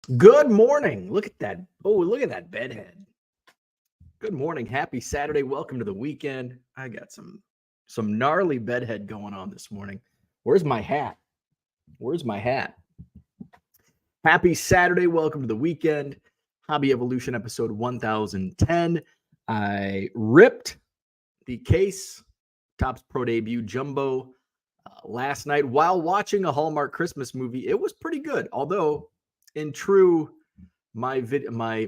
Good morning. Look at that. Oh, look at that bedhead. Good morning. Happy Saturday. Welcome to the weekend. I got some gnarly bedhead going on this morning. Where's my hat? Where's my hat? Happy Saturday. Welcome to the weekend. Hobby Evolution episode 1010. I ripped the case Topps Pro Debut Jumbo last night while watching a Hallmark Christmas movie. It was pretty good, although in true my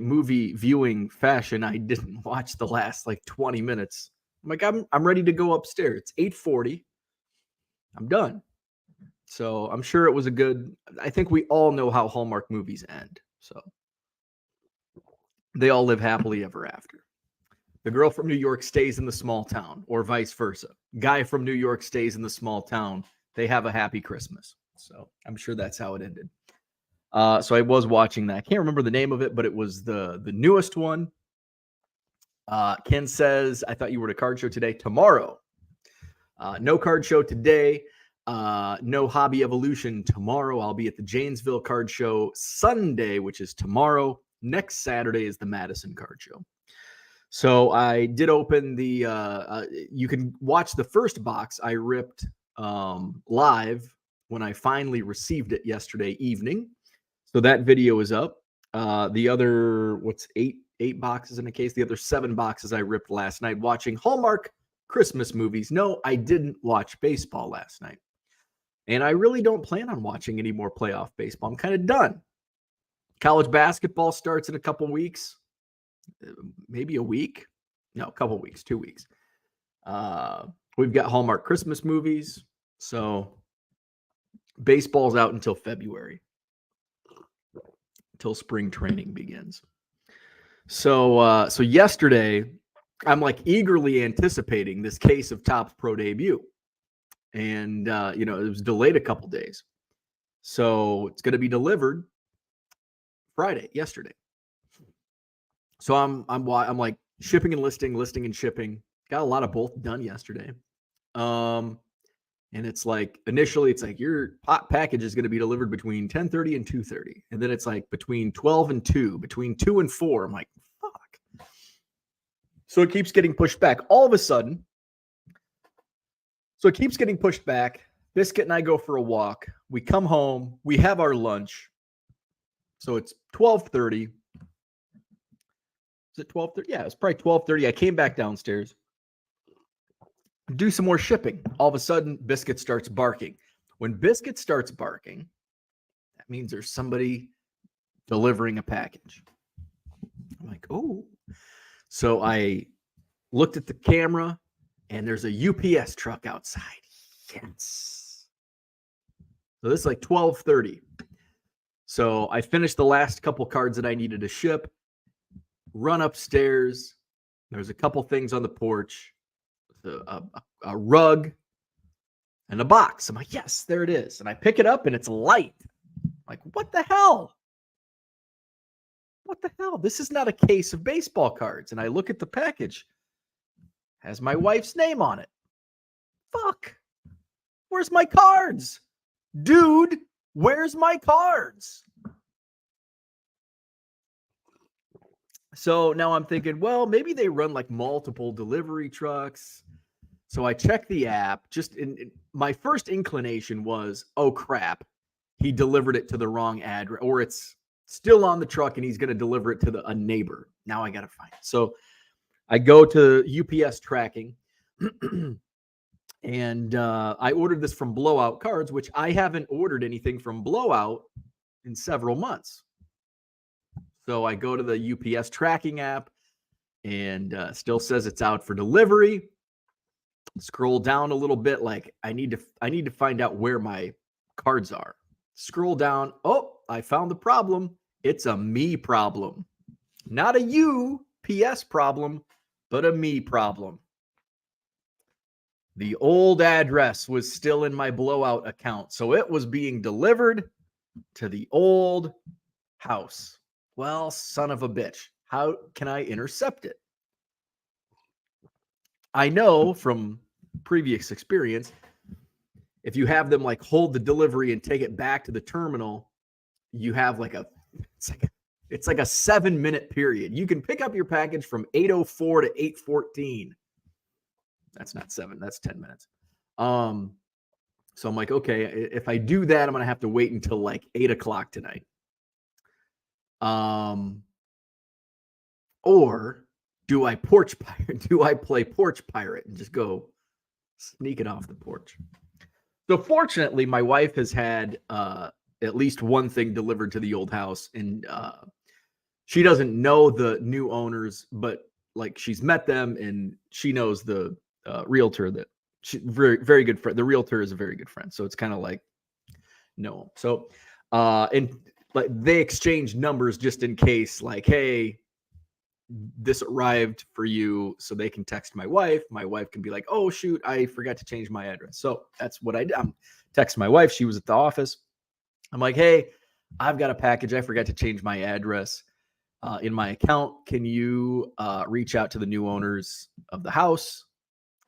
movie viewing fashion, I didn't watch the last like 20 minutes. I'm ready to go upstairs. It's 8:40. I'm done. So I'm sure it was a good. I think we all know how Hallmark movies end. So they all live happily ever after. The girl from New York stays in the small town, or vice versa. Guy from New York stays in the small town. They have a happy Christmas. So I'm sure that's how it ended. So I was watching that. I can't remember the name of it, but it was the newest one. Ken says, I thought you were at a card show today. Tomorrow. No card show today. No Hobby Evolution tomorrow. I'll be at the Janesville card show Sunday, which is tomorrow. Next Saturday is the Madison card show. So I did open the, you can watch the first box I ripped live when I finally received it yesterday evening. So that video is up. The other, eight boxes in a case. The other 7 boxes I ripped last night watching Hallmark Christmas movies. No, I didn't watch baseball last night. And I really don't plan on watching any more playoff baseball. I'm kind of done. College basketball starts in a couple weeks. Maybe a week. No, a couple weeks, 2 weeks. We've got Hallmark Christmas movies. So baseball's out until February. Until spring training begins. So yesterday, I'm like eagerly anticipating this case of Topps Pro Debut. And, it was delayed a couple days. So it's going to be delivered yesterday. So I'm like shipping and listing and shipping. Got a lot of both done yesterday. And it's like, initially, it's like your package is going to be delivered between 10:30 and 2:30. And then it's like between 12 and 2, between 2 and 4. I'm like, fuck. So it keeps getting pushed back. All of a sudden, so it keeps getting pushed back. Biscuit and I go for a walk. We come home. We have our lunch. So it's 12:30. Is it 12:30? Yeah, it's probably 12:30. I came back downstairs. Do some more shipping. All of a sudden, Biscuit starts barking. When Biscuit starts barking, that means there's somebody delivering a package. I'm like, oh. So I looked at the camera, and there's a UPS truck outside. Yes. So this is like 12:30. So I finished the last couple cards that I needed to ship, run upstairs. There's a couple things on the porch. A rug and a box. I'm like, yes, there it is. And I pick it up and it's light. I'm like, what the hell? What the hell? This is not a case of baseball cards. And I look at the package. Has my wife's name on it. Fuck. Where's my cards? Dude, where's my cards? So now I'm thinking, well, maybe they run like multiple delivery trucks. So I check the app. My first inclination was, oh crap, he delivered it to the wrong address, or it's still on the truck and he's going to deliver it to a neighbor. Now I got to find it. So I go to UPS tracking, and I ordered this from Blowout Cards, which I haven't ordered anything from Blowout in several months. So I go to the UPS tracking app, and still says it's out for delivery. Scroll down a little bit, like I need to find out where my cards are. Scroll down. Oh, I found the problem. It's a me problem. Not a UPS problem, but a me problem. The old address was still in my Blowout account, so it was being delivered to the old house. Well, son of a bitch. How can I intercept it? I know from previous experience, if you have them like hold the delivery and take it back to the terminal, you have like a it's like a 7-minute period. You can pick up your package from 8:04 to 8:14. That's not 7, that's 10 minutes. So I'm like, okay, if I do that, I'm going to have to wait until like 8:00 tonight. Or do I porch pirate? Do I play porch pirate and just go sneak it off the porch? So fortunately, my wife has had at least one thing delivered to the old house, and she doesn't know the new owners, but like she's met them and she knows the realtor that she very, very good friend. The realtor is a very good friend. So it's kind of like, no. So, and like they exchange numbers just in case, like, hey, this arrived for you, so they can text my wife. My wife can be like, oh shoot, I forgot to change my address. So that's what I did. I'm texting my wife. She was at the office. I'm like, hey, I've got a package. I forgot to change my address in my account. Can you reach out to the new owners of the house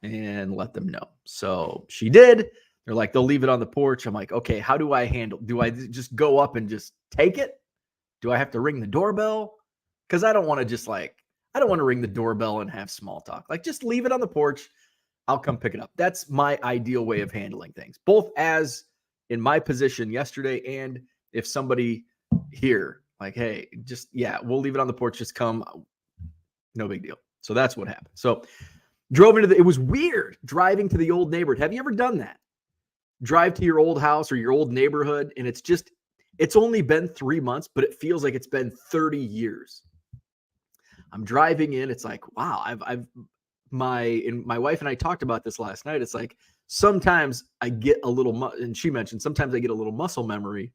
and let them know? So she did. They're like, they'll leave it on the porch. I'm like, okay, how do I handle? Do I just go up and just take it? Do I have to ring the doorbell? Because I don't want to just like, I don't want to ring the doorbell and have small talk. Like, just leave it on the porch. I'll come pick it up. That's my ideal way of handling things, both as in my position yesterday and if somebody here, like, hey, just, yeah, we'll leave it on the porch. Just come. No big deal. So that's what happened. So drove into it was weird driving to the old neighborhood. Have you ever done that? Drive to your old house or your old neighborhood, and it's only been 3 months, but it feels like it's been 30 years. I'm driving in. It's like, wow, my wife and I talked about this last night. It's like, sometimes I get a little, and she mentioned, sometimes I get a little muscle memory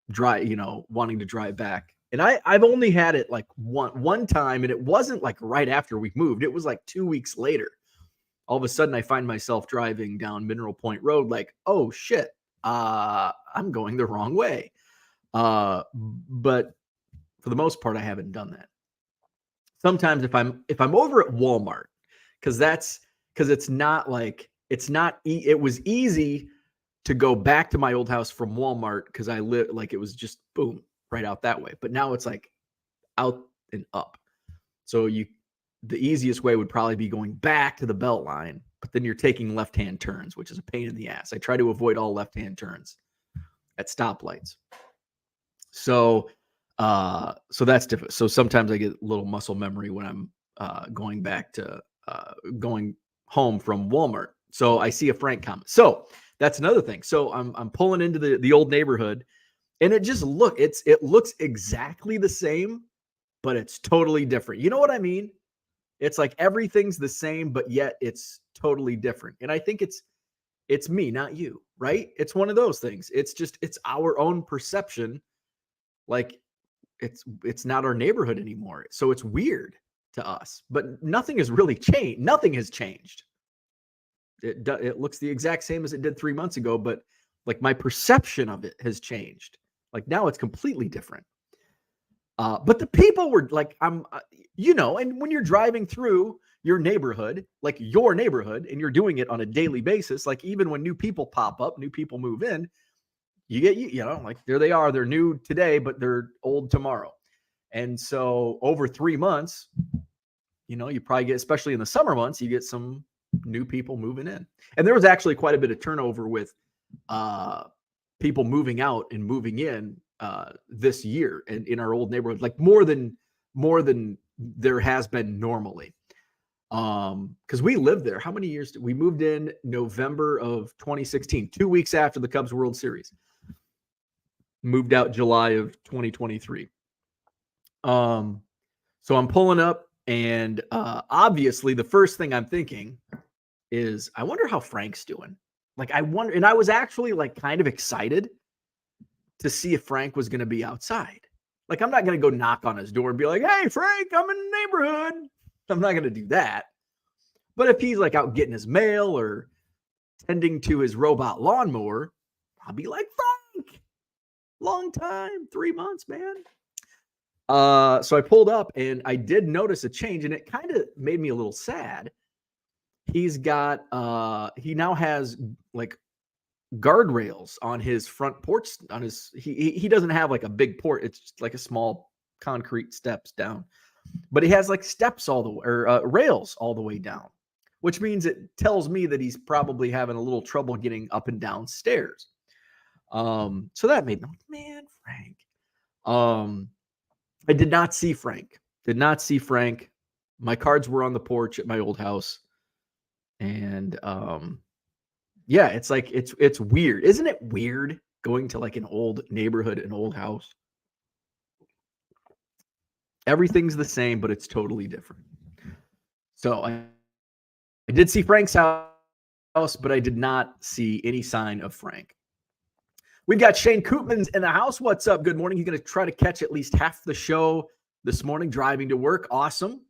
wanting to drive back. And I've only had it like one time, and it wasn't like right after we moved. It was like 2 weeks later. All of a sudden I find myself driving down Mineral Point Road, like, oh shit, I'm going the wrong way. But for the most part, I haven't done that. Sometimes if I'm over at Walmart, because it's not like, it was easy to go back to my old house from Walmart because I live like, it was just boom, right out that way. But now it's like out and up. So the easiest way would probably be going back to the belt line, but then you're taking left-hand turns, which is a pain in the ass. I try to avoid all left-hand turns at stoplights. So that's different. So sometimes I get a little muscle memory when I'm going back to going home from Walmart. So I see a Frank comment. So that's another thing. So I'm pulling into the old neighborhood, and it looks exactly the same, but it's totally different. You know what I mean? It's like everything's the same, but yet it's totally different. And I think it's me, not you, right? It's one of those things. It's our own perception. Like it's not our neighborhood anymore. So it's weird to us, but nothing has really changed. Nothing has changed. It looks the exact same as it did 3 months ago, but like my perception of it has changed. Like now it's completely different. But the people were like, and when you're driving through your neighborhood, like your neighborhood, and you're doing it on a daily basis, like even when new people pop up, new people move in, you get, like there they are, they're new today, but they're old tomorrow. And so over 3 months, you probably get, especially in the summer months, you get some new people moving in. And there was actually quite a bit of turnover with people moving out and moving in this year and in our old neighborhood, like more than there has been normally. Because we lived there. How many years did we moved in? November of 2016, 2 weeks after the Cubs World Series. Moved out July of 2023. So I'm pulling up, and obviously the first thing I'm thinking is, I wonder how Frank's doing. Like, I wonder, and I was actually like kind of excited to see if Frank was going to be outside. Like, I'm not going to go knock on his door and be like, hey, Frank, I'm in the neighborhood. I'm not going to do that. But if he's like out getting his mail or tending to his robot lawnmower, I'll be like, Frank, long time, 3 months, man. So I pulled up, and I did notice a change, and it kind of made me a little sad. He's got, he now has like guardrails on his front porch. He doesn't have like a big porch. It's just like a small concrete steps down, but he has like steps all the way, or rails all the way down, which means it tells me that he's probably having a little trouble getting up and down stairs. So that made me like, man, Frank. I did not see Frank. My cards were on the porch at my old house. And yeah, it's like it's weird. Isn't it weird going to like an old neighborhood, an old house? Everything's the same, but it's totally different. So I did see Frank's house, but I did not see any sign of Frank. We've got Shane Koopmans in the house. What's up? Good morning. He's going to try to catch at least half the show this morning driving to work. Awesome.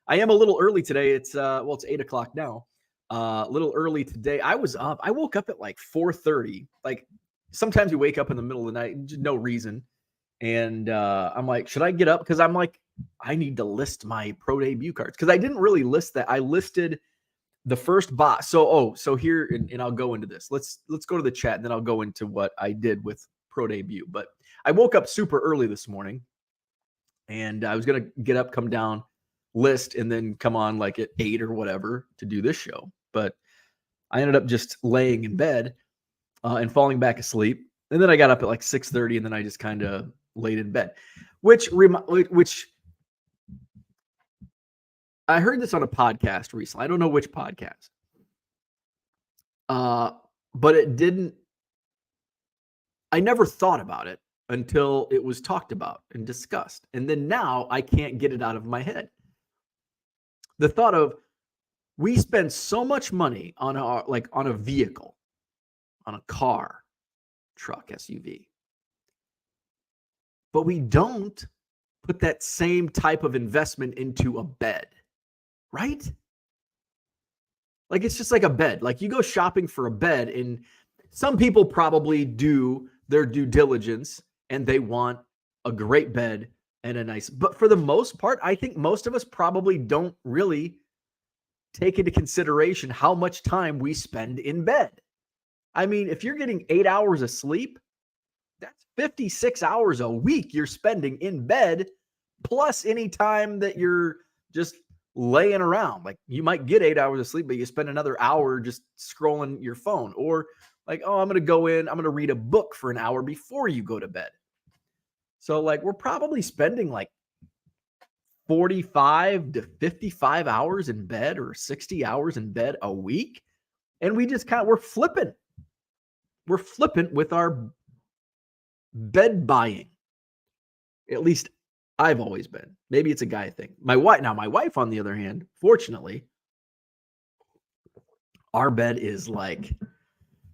I am a little early today. It's 8 o'clock now. A little early today. I woke up at like 4:30. Like sometimes you wake up in the middle of the night, no reason. And I'm like, should I get up? Because I'm like, I need to list my pro debut cards. Because I didn't really list that. I listed the first box. So here, and I'll go into this. Let's go to the chat, and then I'll go into what I did with pro debut. But I woke up super early this morning, and I was gonna get up, come down, list, and then come on like at 8 or whatever to do this show. But I ended up just laying in bed and falling back asleep. And then I got up at like 6:30, and then I just kind of laid in bed, which I heard this on a podcast recently. I don't know which podcast. But I never thought about it until it was talked about and discussed. And then now I can't get it out of my head. The thought of, we spend so much money on a vehicle, on a car, truck, SUV, but we don't put that same type of investment into a bed, right? Like, it's just like a bed. Like, you go shopping for a bed, and some people probably do their due diligence and they want a great bed and a nice, but for the most part, I think most of us probably don't really take into consideration how much time we spend in bed. I mean, if you're getting 8 hours of sleep, that's 56 hours a week you're spending in bed, plus any time that you're just laying around. Like, you might get 8 hours of sleep, but you spend another hour just scrolling your phone, or like, oh, I'm going to read a book for an hour before you go to bed. So like, we're probably spending like 45 to 55 hours in bed, or 60 hours in bed a week. And we just we're flippant with our bed buying. At least I've always been. Maybe it's a guy thing. My wife, on the other hand, fortunately, our bed is like,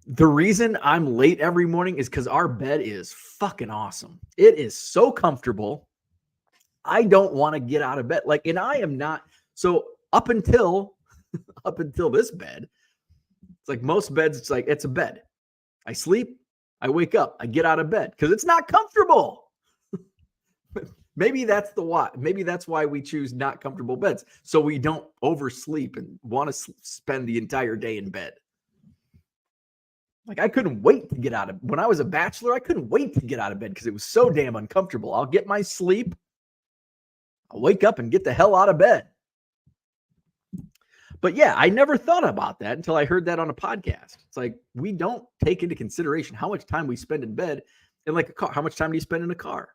the reason I'm late every morning is because our bed is fucking awesome. It is so comfortable. I don't want to get out of bed. Like, and I am not. So up until this bed, it's like most beds, it's like, it's a bed. I sleep, I wake up, I get out of bed because it's not comfortable. Maybe that's why. Maybe that's why we choose not comfortable beds, so we don't oversleep and want to spend the entire day in bed. Like, I couldn't wait to get out of, when I was a bachelor, I couldn't wait to get out of bed because it was so damn uncomfortable. I'll get my sleep, I'll wake up and get the hell out of bed. But yeah, I never thought about that until I heard that on a podcast. It's like, we don't take into consideration how much time we spend in bed. And like a car, how much time do you spend in a car?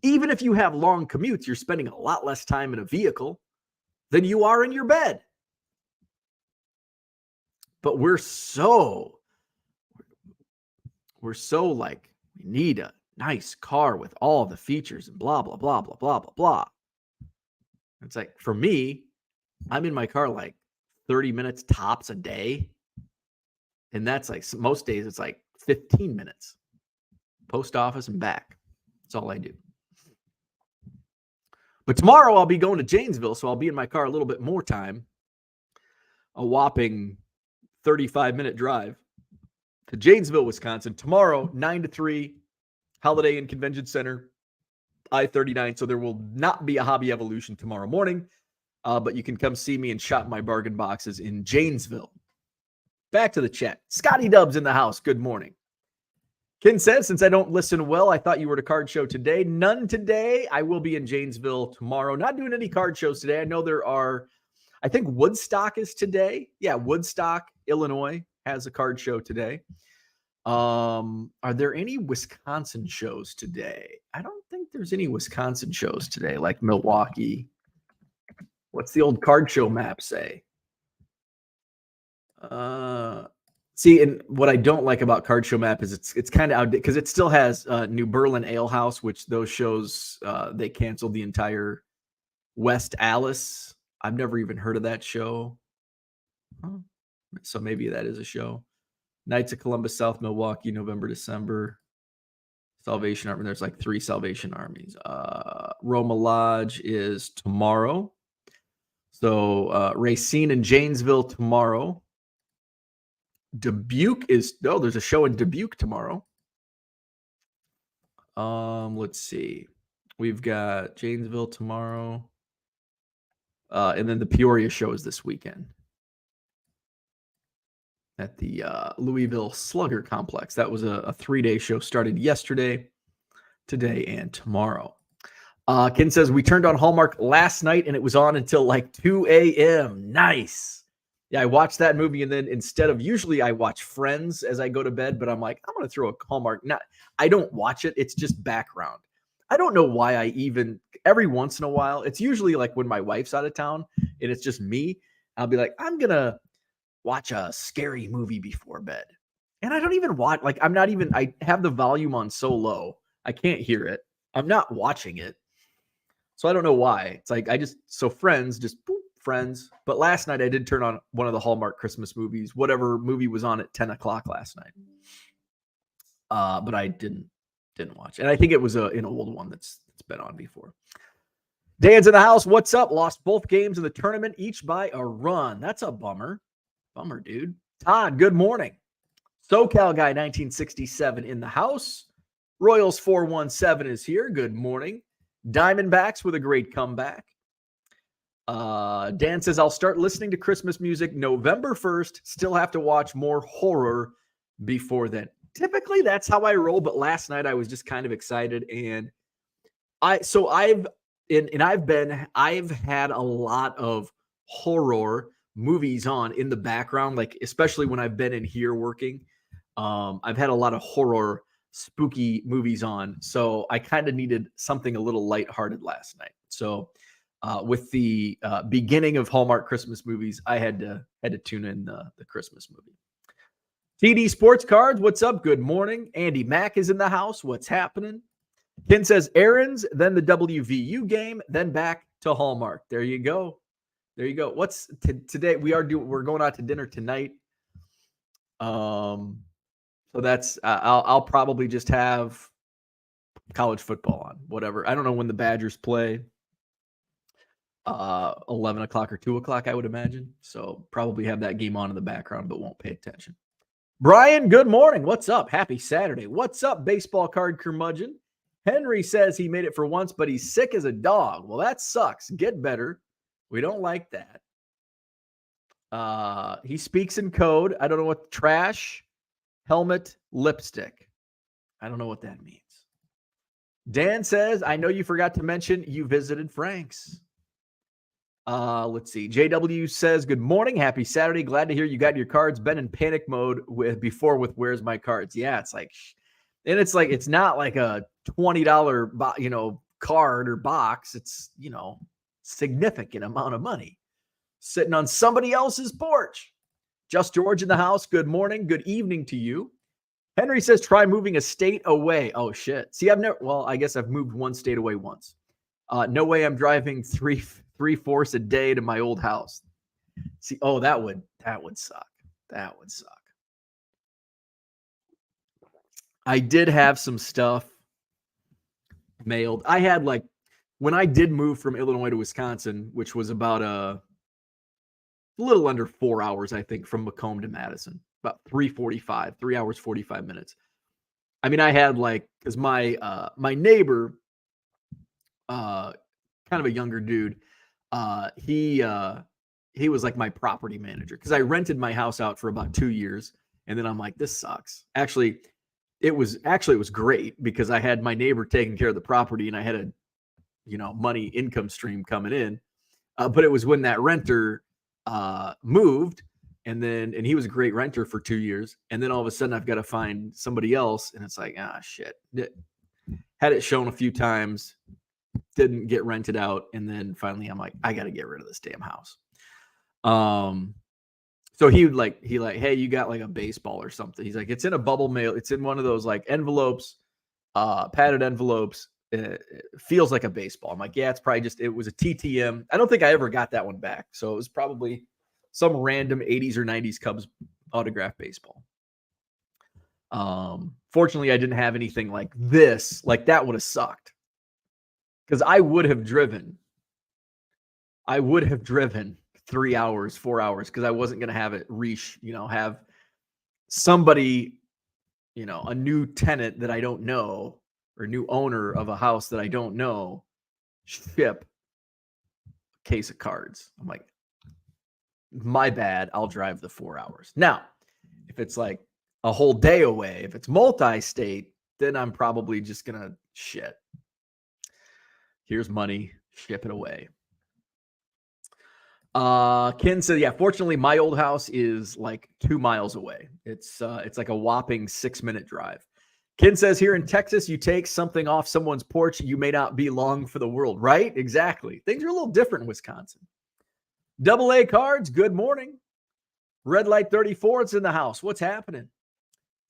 Even if you have long commutes, you're spending a lot less time in a vehicle than you are in your bed. But we're so like, we need a nice car with all the features and blah, blah, blah, blah, blah, blah, blah. It's like, for me, I'm in my car like 30 minutes tops a day. And that's like, most days it's like 15 minutes. Post office and back. That's all I do. But tomorrow I'll be going to Janesville, so I'll be in my car a little bit more time. A whopping 35-minute drive to Janesville, Wisconsin. Tomorrow, 9 to 3, Holiday Inn Convention Center, I-39. So there will not be a Hobby Evolution tomorrow morning, but you can come see me and shop my bargain boxes in Janesville. Back to the chat. Scotty Dubs in the house. Good morning. Ken says, since I don't listen well, I thought you were at a card show today. None today. I will be in Janesville tomorrow. Not doing any card shows today. I know there are, I think Woodstock is today. Yeah, Woodstock, Illinois has a card show today. Are there any Wisconsin shows today? I don't think there's any Wisconsin shows today, like Milwaukee. What's the old card show map say? See, and what I don't like about Card Show Map is it's kind of outdated because it still has New Berlin Ale House, which those shows they canceled the entire West Alice. I've never even heard of that show. Huh. So maybe that is a show. Knights of Columbus, South Milwaukee, November, December. Salvation Army. There's like 3 Salvation Armies. Roma Lodge is tomorrow. So Racine and Janesville tomorrow. Dubuque is there's a show in Dubuque tomorrow. Let's see. We've got Janesville tomorrow. And then the Peoria show is this weekend at the Louisville Slugger Complex. That was a 3-day show, started yesterday, today, and tomorrow. Ken says, we turned on Hallmark last night and it was on until like 2 a.m. Nice. Yeah, I watched that movie, and then usually I watch Friends as I go to bed, but I'm like, I'm going to throw a Hallmark. I don't watch it. It's just background. I don't know why I even, every once in a while, it's usually like when my wife's out of town and it's just me, I'll be like, I'm going to watch a scary movie before bed. And I don't even watch, like, I have the volume on so low, I can't hear it. I'm not watching it. So I don't know why. It's like, Friends, just boop, Friends. But last night I did turn on one of the Hallmark Christmas movies, whatever movie was on at 10 o'clock last night. But I didn't watch. And I think it was an old one that's been on before. Dan's in the house. What's up? Lost both games in the tournament, each by a run. That's a bummer. Bummer, dude. Todd, good morning. SoCal Guy 1967 in the house. Royals 417 is here. Good morning. Diamondbacks with a great comeback. Dan says, I'll start listening to Christmas music November 1st. Still have to watch more horror before then. Typically, that's how I roll. But last night I was just kind of excited. And I've had a lot of horror movies on in the background, like especially when I've been in here working. I've had a lot of horror spooky movies on. So I kind of needed something a little lighthearted last night. So with the beginning of Hallmark Christmas movies, I had to tune in the Christmas movie. TD Sports Cards, what's up? Good morning. Andy Mack is in the house. What's happening? Ken says errands, then the WVU game, then back to Hallmark. There you go. What's today? We're going out to dinner tonight. So that's I'll probably just have college football on, whatever. I don't know when the Badgers play. 11 o'clock or 2 o'clock, I would imagine. So probably have that game on in the background, but won't pay attention. Brian, good morning. What's up? Happy Saturday. What's up, baseball card curmudgeon? Henry says he made it for once, but he's sick as a dog. Well, that sucks. Get better. We don't like that. He speaks in code. I don't know what trash, helmet, lipstick. I don't know what that means. Dan says, I know you forgot to mention you visited Frank's. Let's see. JW says, good morning. Happy Saturday. Glad to hear you got your cards. Been in panic mode with where's my cards? Yeah, it's like, and it's like, it's not like a $20, card or box. It's, significant amount of money sitting on somebody else's porch. Just George in the house. Good morning. Good evening to you. Henry says, try moving a state away. Oh shit. See, I guess I've moved one state away once. No way I'm driving three-fourths a day to my old house. See, that would suck. That would suck. I did have some stuff mailed. I had when I did move from Illinois to Wisconsin, which was about a little under 4 hours, I think, from Macomb to Madison, about 3 hours, 45 minutes. I mean, I had because my neighbor, kind of a younger dude, he he was like my property manager because I rented my house out for about 2 years. And then I'm like, this sucks. Actually, it was great because I had my neighbor taking care of the property and I had a, money income stream coming in. But it was when that renter moved, and he was a great renter for 2 years. And then all of a sudden I've got to find somebody else. And it's like, shit. Had it shown a few times, didn't get rented out. And then finally I'm like, I got to get rid of this damn house. So he hey, you got like a baseball or something. He's like, it's in a bubble mail. It's in one of those like envelopes, padded envelopes. It feels like a baseball. I'm like, yeah, it was a TTM. I don't think I ever got that one back. So it was probably some random 80s or 90s Cubs autographed baseball. Fortunately, I didn't have anything like this. Like that would have sucked. Because I would have driven 3 hours, 4 hours, because I wasn't going to have it have somebody, a new tenant that I don't know or new owner of a house that I don't know ship a case of cards. I'm like, my bad. I'll drive the 4 hours. Now, if it's like a whole day away, if it's multi-state, then I'm probably just going to shit. Here's money, ship it away. Ken said, yeah, fortunately my old house is like 2 miles away. It's like a whopping 6-minute drive. Ken says, here in Texas, you take something off someone's porch, you may not be long for the world, right? Exactly. Things are a little different in Wisconsin. AA cards, good morning. Red Light 34, it's in the house. What's happening?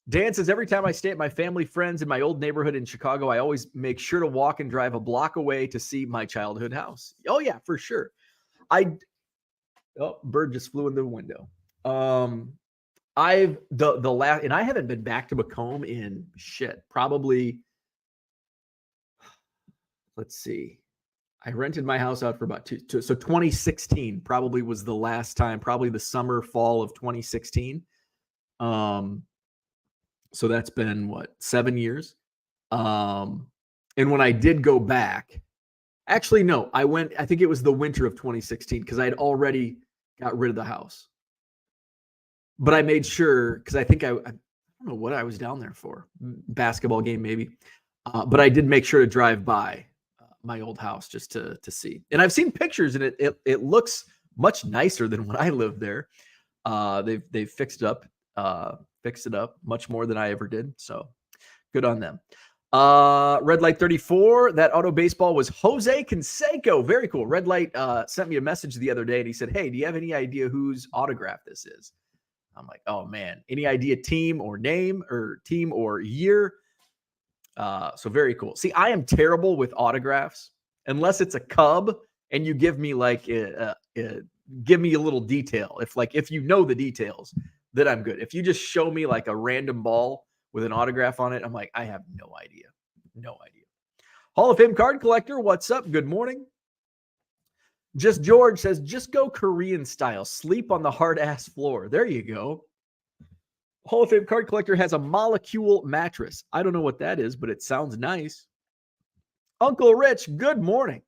Dan says, every time I stay at my family friends in my old neighborhood in Chicago, I always make sure to walk and drive a block away to see my childhood house. Oh yeah, for sure. Bird just flew in the window. I haven't been back to Macomb in probably, let's see. I rented my house out for about so 2016 probably was the last time, probably the summer, fall of 2016. So that's been 7 years. And when I did go back, actually, no, I think it was the winter of 2016 because I had already got rid of the house. But I made sure, because I think I don't know what I was down there for, basketball game maybe. But I did make sure to drive by my old house just to see. And I've seen pictures, and it looks much nicer than when I lived there. They've fixed it up much more than I ever did. So good on them. Red Light 34, that auto baseball was Jose Canseco. Very cool. Red Light sent me a message the other day, and he said, hey, do you have any idea whose autograph this is? I'm like, oh man, any idea team or name or team or year? So very cool. See, I am terrible with autographs unless it's a Cub and you give me give me a little detail. If you know the details, then I'm good. If you just show me like a random ball with an autograph on it, I'm like, I have no idea. No idea. Hall of Fame card collector, what's up? Good morning. Just George says, just go Korean style. Sleep on the hard ass floor. There you go. Hall of Fame card collector has a molecule mattress. I don't know what that is, but it sounds nice. Uncle Rich, good morning.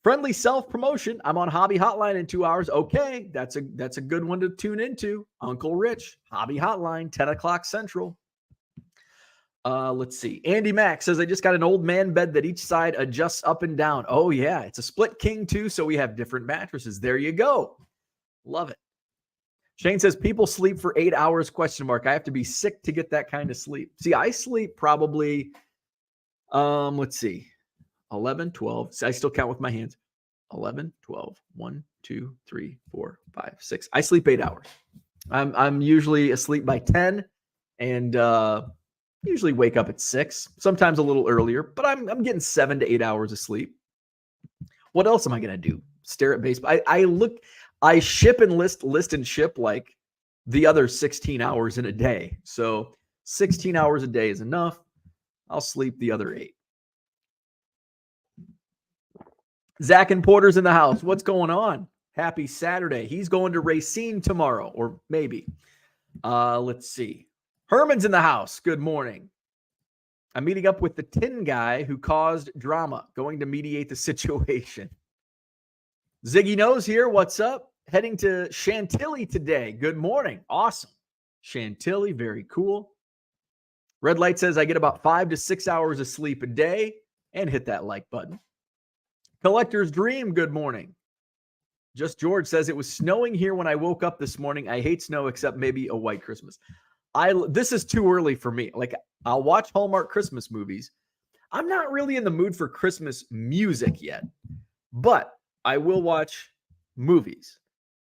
Friendly self-promotion. I'm on Hobby Hotline in 2 hours. Okay, that's a good one to tune into. Uncle Rich, Hobby Hotline, 10 o'clock Central. Let's see. Andy Mack says, I just got an old man bed that each side adjusts up and down. Oh, yeah. It's a split king, too, so we have different mattresses. There you go. Love it. Shane says, people sleep for 8 hours, ? I have to be sick to get that kind of sleep. See, I sleep probably, let's see, 11, 12. See, I still count with my hands. 11, 12, 1, 2, 3, 4, 5, 6. I sleep 8 hours. I'm usually asleep by 10 and usually wake up at 6, sometimes a little earlier, but I'm getting 7 to 8 hours of sleep. What else am I going to do? Stare at baseball. I ship and list and ship like the other 16 hours in a day. So 16 hours a day is enough. I'll sleep the other 8. Zach and Porter's in the house. What's going on? Happy Saturday. He's going to Racine tomorrow, or maybe. Let's see. Herman's in the house. Good morning. I'm meeting up with the tin guy who caused drama, going to mediate the situation. Ziggy Knows here. What's up? Heading to Chantilly today. Good morning. Awesome. Chantilly, very cool. Red Light says I get about 5 to 6 hours of sleep a day, and hit that like button. Collector's Dream, good morning. Just George says it was snowing here when I woke up this morning. I hate snow except maybe a white Christmas. This is too early for me. Like, I'll watch Hallmark Christmas movies. I'm not really in the mood for Christmas music yet, but I will watch movies,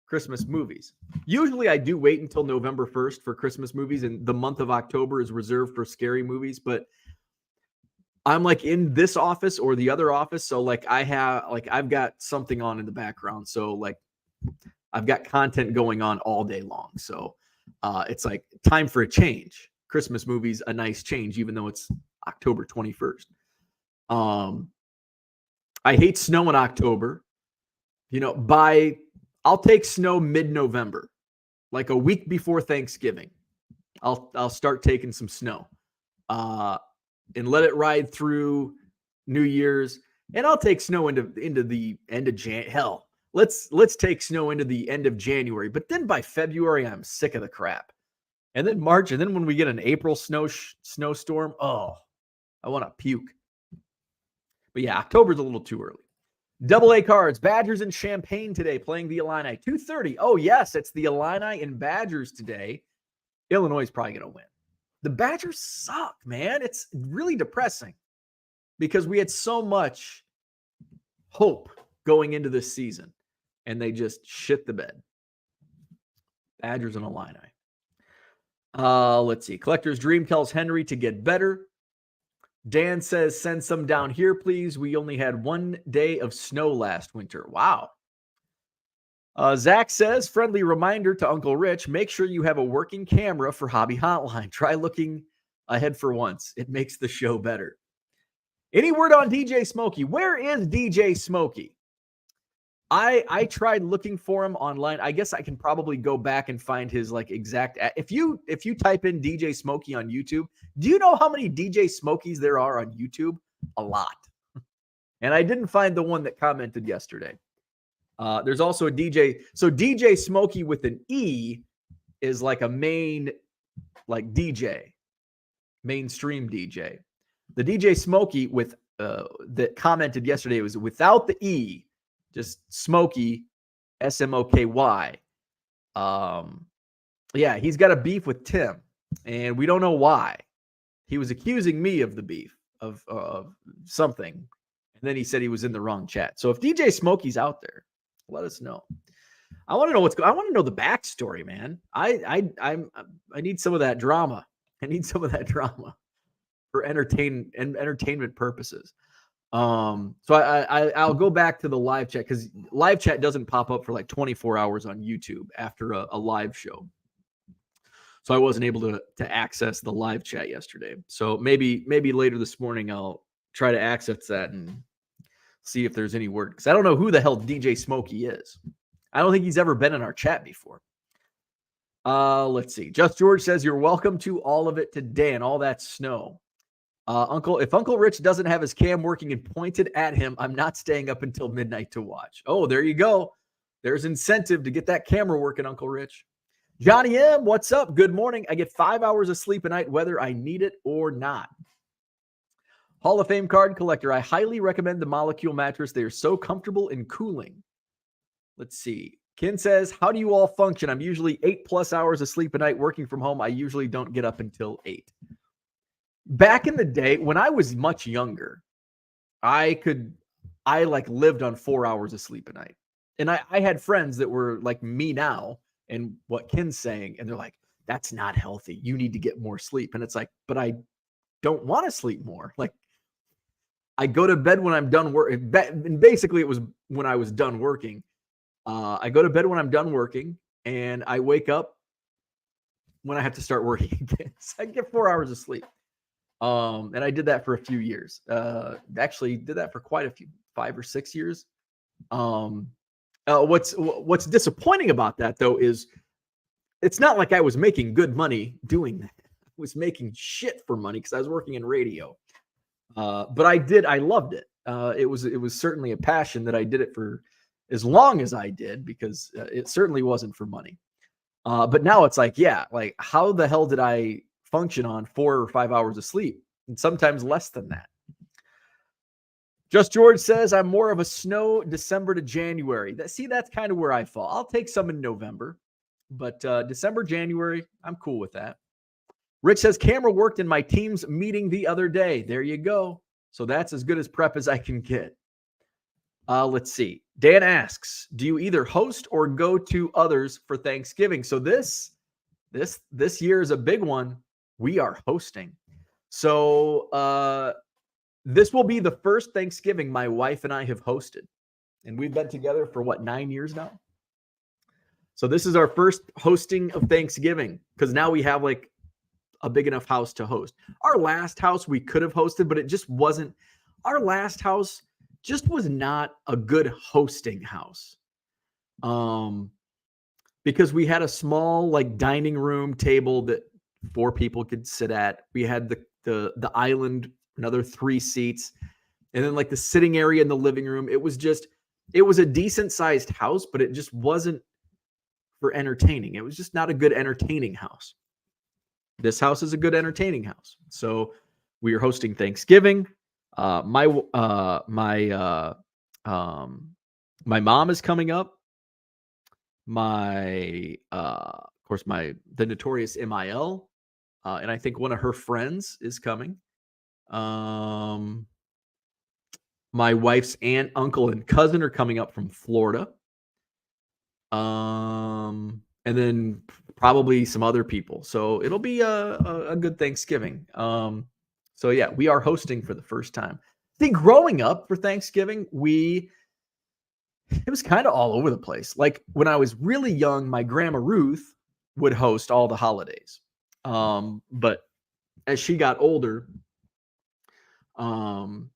Christmas movies. Usually I do wait until November 1st for Christmas movies, and the month of October is reserved for scary movies, but I'm like in this office or the other office. So like I've got something on in the background. So like I've got content going on all day long. So it's like time for a change. Christmas movies, a nice change, even though it's October 21st. I hate snow in October. You know, I'll take snow mid-November, like a week before Thanksgiving. I'll start taking some snow. And let it ride through New Year's, and I'll take snow into the end of hell. Let's take snow into the end of January, but then by February I'm sick of the crap. And then March, and then when we get an April snowstorm, oh, I want to puke. But yeah, October's a little too early. Double A cards, Badgers and Champaign today, playing the Illini. 2:30. Oh yes, it's the Illini and Badgers today. Illinois is probably going to win. The Badgers suck, man. It's really depressing because we had so much hope going into this season, and they just shit the bed. Badgers and Illini. Let's see. Collector's Dream tells Henry to get better. Dan says, send some down here, please. We only had 1 day of snow last winter. Wow. Zach says, friendly reminder to Uncle Rich, make sure you have a working camera for Hobby Hotline. Try looking ahead for once. It makes the show better. Any word on DJ Smokey? Where is DJ Smokey? I tried looking for him online. I guess I can probably go back and find his like exact. If you type in DJ Smokey on YouTube, do you know how many DJ Smokies there are on YouTube? A lot. And I didn't find the one that commented yesterday. There's also a DJ. So DJ Smokey with an E is like a main, like DJ, mainstream DJ. The DJ Smokey with that commented yesterday was without the E, just Smokey, Smoky. Yeah, he's got a beef with Tim, and we don't know why. He was accusing me of the beef of something, and then he said he was in the wrong chat. So if DJ Smokey's out there, let us know. I want to know I want to know the backstory, man. I need some of that drama. I need some of that drama for entertainment purposes. So I'll go back to the live chat because live chat doesn't pop up for like 24 hours on YouTube after a live show. So I wasn't able to access the live chat yesterday. So maybe later this morning I'll try to access that and see if there's any word, because I don't know who the hell DJ Smokey is. I don't think he's ever been in our chat before. Let's see. Just George says you're welcome to all of it today and all that snow. If Uncle Rich doesn't have his cam working and pointed at him, I'm not staying up until midnight to watch. Oh, there you go. There's incentive to get that camera working, Uncle Rich. Johnny M, what's up? Good morning. I get 5 hours of sleep a night, whether I need it or not. Hall of Fame card collector. I highly recommend the Molecule mattress. They are so comfortable and cooling. Let's see. Ken says, how do you all function? I'm usually 8+ hours of sleep a night working from home. I usually don't get up until 8. Back in the day, when I was much younger, I like lived on 4 hours of sleep a night. And I had friends that were like me now and what Ken's saying. And they're like, that's not healthy. You need to get more sleep. And it's like, but I don't want to sleep more. Like, I go to bed when I'm done working. And basically, it was when I was done working. I go to bed when I'm done working, and I wake up when I have to start working again. So I get 4 hours of sleep. And I did that for a few years. Actually, did that for quite a few, 5 or 6 years. What's disappointing about that, though, is it's not like I was making good money doing that. I was making shit for money because I was working in radio. But I loved it. It was certainly a passion that I did it for as long as I did, because it certainly wasn't for money. But now it's like, yeah, like how the hell did I function on 4 or 5 hours of sleep? And sometimes less than that. Just George says, I'm more of a snow December to January. That's kind of where I fall. I'll take some in November, but December, January, I'm cool with that. Rich says, camera worked in my team's meeting the other day. There you go. So that's as good as prep as I can get. Let's see. Dan asks, do you either host or go to others for Thanksgiving? So this year is a big one. We are hosting. So this will be the first Thanksgiving my wife and I have hosted. And we've been together for 9 years now? So this is our first hosting of Thanksgiving, because now we have like a big enough house to host. Our last house we could have hosted, but it just wasn't. Our last house just was not a good hosting house. Because we had a small like dining room table that 4 people could sit at. We had the island, another 3 seats, and then like the sitting area in the living room. It was a decent sized house, but it just wasn't for entertaining. It was just not a good entertaining house. This house is a good entertaining house. So we are hosting Thanksgiving. My mom is coming up. Of course, the notorious MIL, and I think one of her friends is coming. My wife's aunt, uncle, and cousin are coming up from Florida. And then probably some other people. So it'll be a good Thanksgiving. So yeah, we are hosting for the first time. See, growing up for Thanksgiving, it was kind of all over the place. Like when I was really young, my grandma Ruth would host all the holidays. But as she got older, then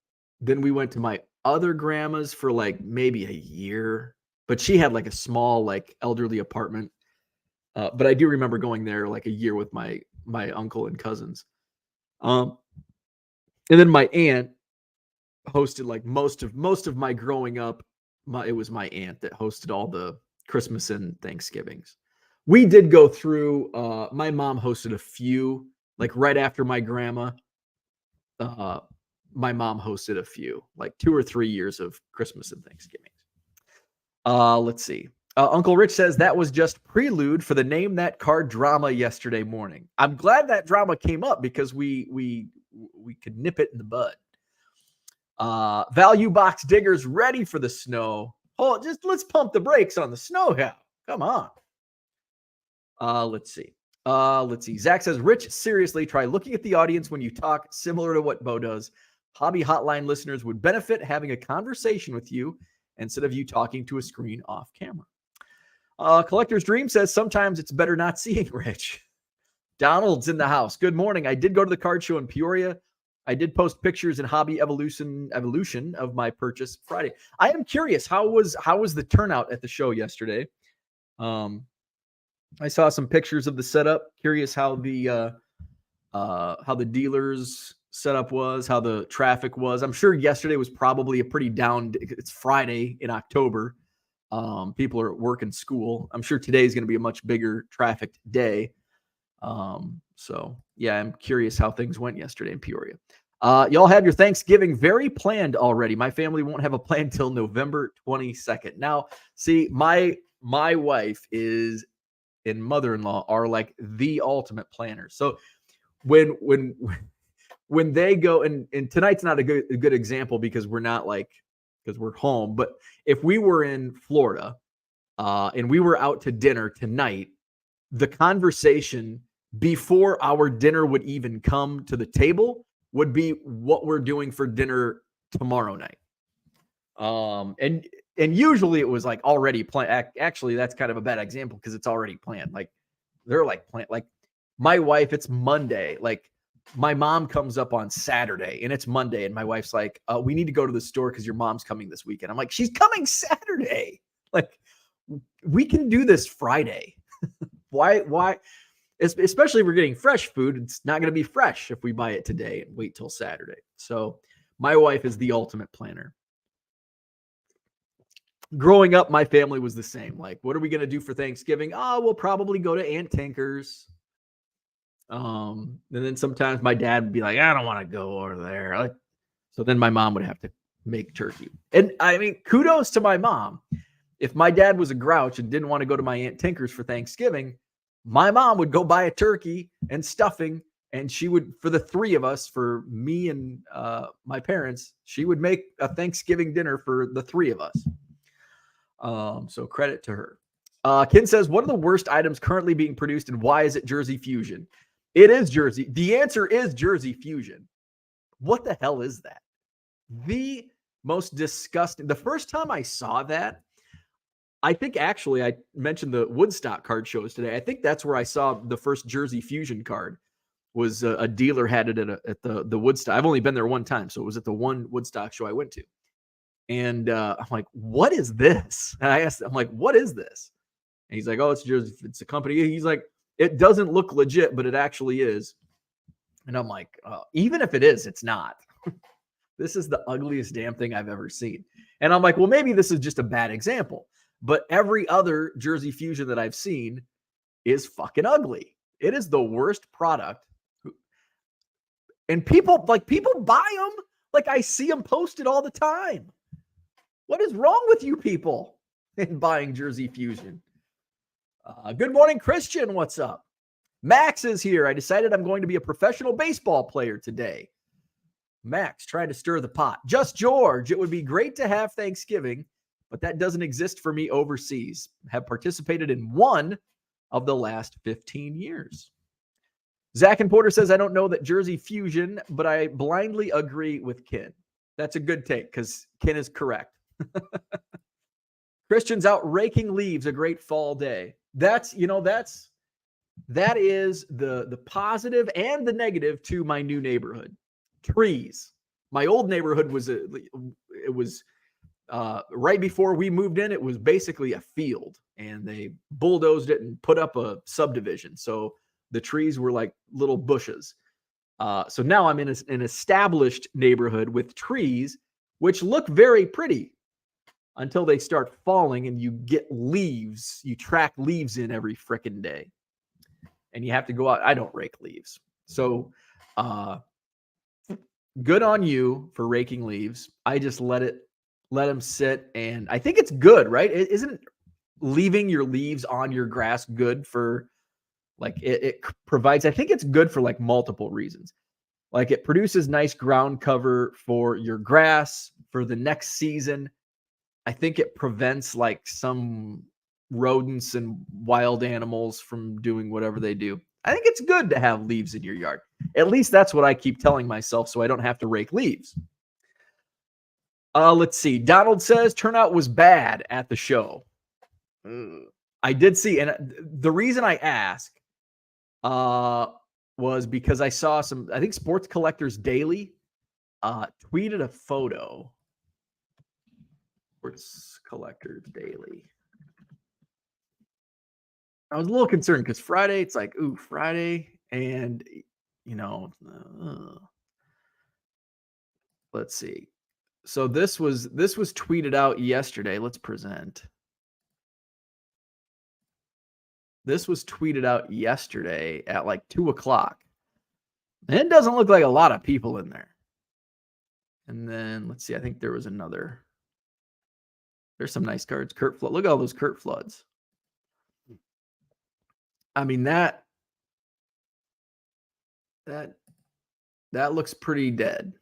we went to my other grandma's for like maybe a year, but she had like a small, like elderly apartment. But I do remember going there like a year with my uncle and cousins. And then my aunt hosted like most of my growing up. It was my aunt that hosted all the Christmas and Thanksgivings. We did go through, my mom hosted a few, like right after my grandma. My mom hosted a few, like 2 or 3 years of Christmas and Thanksgivings. Let's see. Uncle Rich says that was just prelude for the Name That Card drama yesterday morning. I'm glad that drama came up because we could nip it in the bud. Value box diggers ready for the snow. Oh, just let's pump the brakes on the snow now. Come on. Let's see. Zach says, Rich, seriously, try looking at the audience when you talk, similar to what Bo does. Hobby Hotline listeners would benefit having a conversation with you instead of you talking to a screen off camera. Collector's Dream says, sometimes it's better not seeing Rich. Donald's in the house. Good morning. I did go to the card show in Peoria. I did post pictures in Hobby Evolution of my purchase Friday. I am curious, how was the turnout at the show yesterday? I saw some pictures of the setup. Curious how the dealers setup was, how the traffic was. I'm sure yesterday was probably a pretty down. It's Friday in October. People are at work and school. I'm sure today is going to be a much bigger trafficked day. So yeah, I'm curious how things went yesterday in Peoria. Y'all have your Thanksgiving very planned already. My family won't have a plan till November 22nd. Now, see, my wife and mother-in-law are like the ultimate planners. So when they go, and tonight's not a good example because we're home, but if we were in Florida, and we were out to dinner tonight, the conversation before our dinner would even come to the table would be what we're doing for dinner tomorrow night. And usually it was like already planned. Actually, that's kind of a bad example because it's already planned. Like they're like planned. Like my wife, it's Monday. Like my mom comes up on Saturday and it's Monday. And my wife's like, we need to go to the store because your mom's coming this weekend. I'm like, she's coming Saturday. Like we can do this Friday. Why? Especially if we're getting fresh food, it's not going to be fresh if we buy it today and wait till Saturday. So my wife is the ultimate planner. growing up, my family was the same. Like, what are we going to do for Thanksgiving? Oh, we'll probably go to Aunt Tinker's. And then sometimes my dad would be like, I don't want to go over there. Like, so then my mom would have to make turkey. And I mean, kudos to my mom. If my dad was a grouch and didn't want to go to my Aunt Tinker's for Thanksgiving, my mom would go buy a turkey and stuffing. And she would, for the three of us, for me and my parents, she would make a Thanksgiving dinner for the three of us. So credit to her. Ken says, what are the worst items currently being produced and why is it Jersey Fusion? It is Jersey. The answer is Jersey Fusion. What the hell is that? The most disgusting. The first time I saw that, I think actually I mentioned the Woodstock card shows today. I think that's where I saw the first Jersey Fusion card. Was a dealer had it at the Woodstock. I've only been there one time, so it was at the one Woodstock show I went to. And I'm like, what is this? And I asked him, I'm like, what is this? And he's like, oh, it's Jersey. It's a company. He's like, it doesn't look legit, but it actually is. And I'm like, even if it is, it's not. This is the ugliest damn thing I've ever seen. And I'm like, well, maybe this is just a bad example. But every other Jersey Fusion that I've seen is fucking ugly. It is the worst product. And people buy them. Like I see them posted all the time. What is wrong with you people in buying Jersey Fusion? Good morning, Christian. What's up? Max is here. I decided I'm going to be a professional baseball player today. Max trying to stir the pot. Just George. It would be great to have Thanksgiving, but that doesn't exist for me overseas. Have participated in one of the last 15 years. Zach and Porter says, I don't know that Jersey Fusion, but I blindly agree with Ken. That's a good take because Ken is correct. Christian's out raking leaves, a great fall day. That is the positive and the negative to my new neighborhood. Trees. My old neighborhood was right before we moved in, it was basically a field and they bulldozed it and put up a subdivision. So the trees were like little bushes. So now I'm in an established neighborhood with trees, which look very pretty until they start falling and you get leaves. You track leaves in every frickin' day. And you have to go out. I don't rake leaves. So good on you for raking leaves. I just let them sit. And I think it's good, right? Isn't leaving your leaves on your grass good for... Like it provides, I think it's good for like multiple reasons. Like it produces nice ground cover for your grass for the next season. I think it prevents like some rodents and wild animals from doing whatever they do. I think it's good to have leaves in your yard. At least that's what I keep telling myself so I don't have to rake leaves. Let's see. Donald says turnout was bad at the show. I did see, and the reason I ask was because I saw I think Sports Collectors Daily tweeted a photo. Sports Collectors Daily. I was a little concerned because Friday, it's like, ooh, Friday. And, let's see. So this was tweeted out yesterday. Let's present. This was tweeted out yesterday at like 2:00. And it doesn't look like a lot of people in there. And then let's see. I think there was another. There's some nice cards. Kurt Flood. Look at all those Kurt Floods. I mean, that looks pretty dead.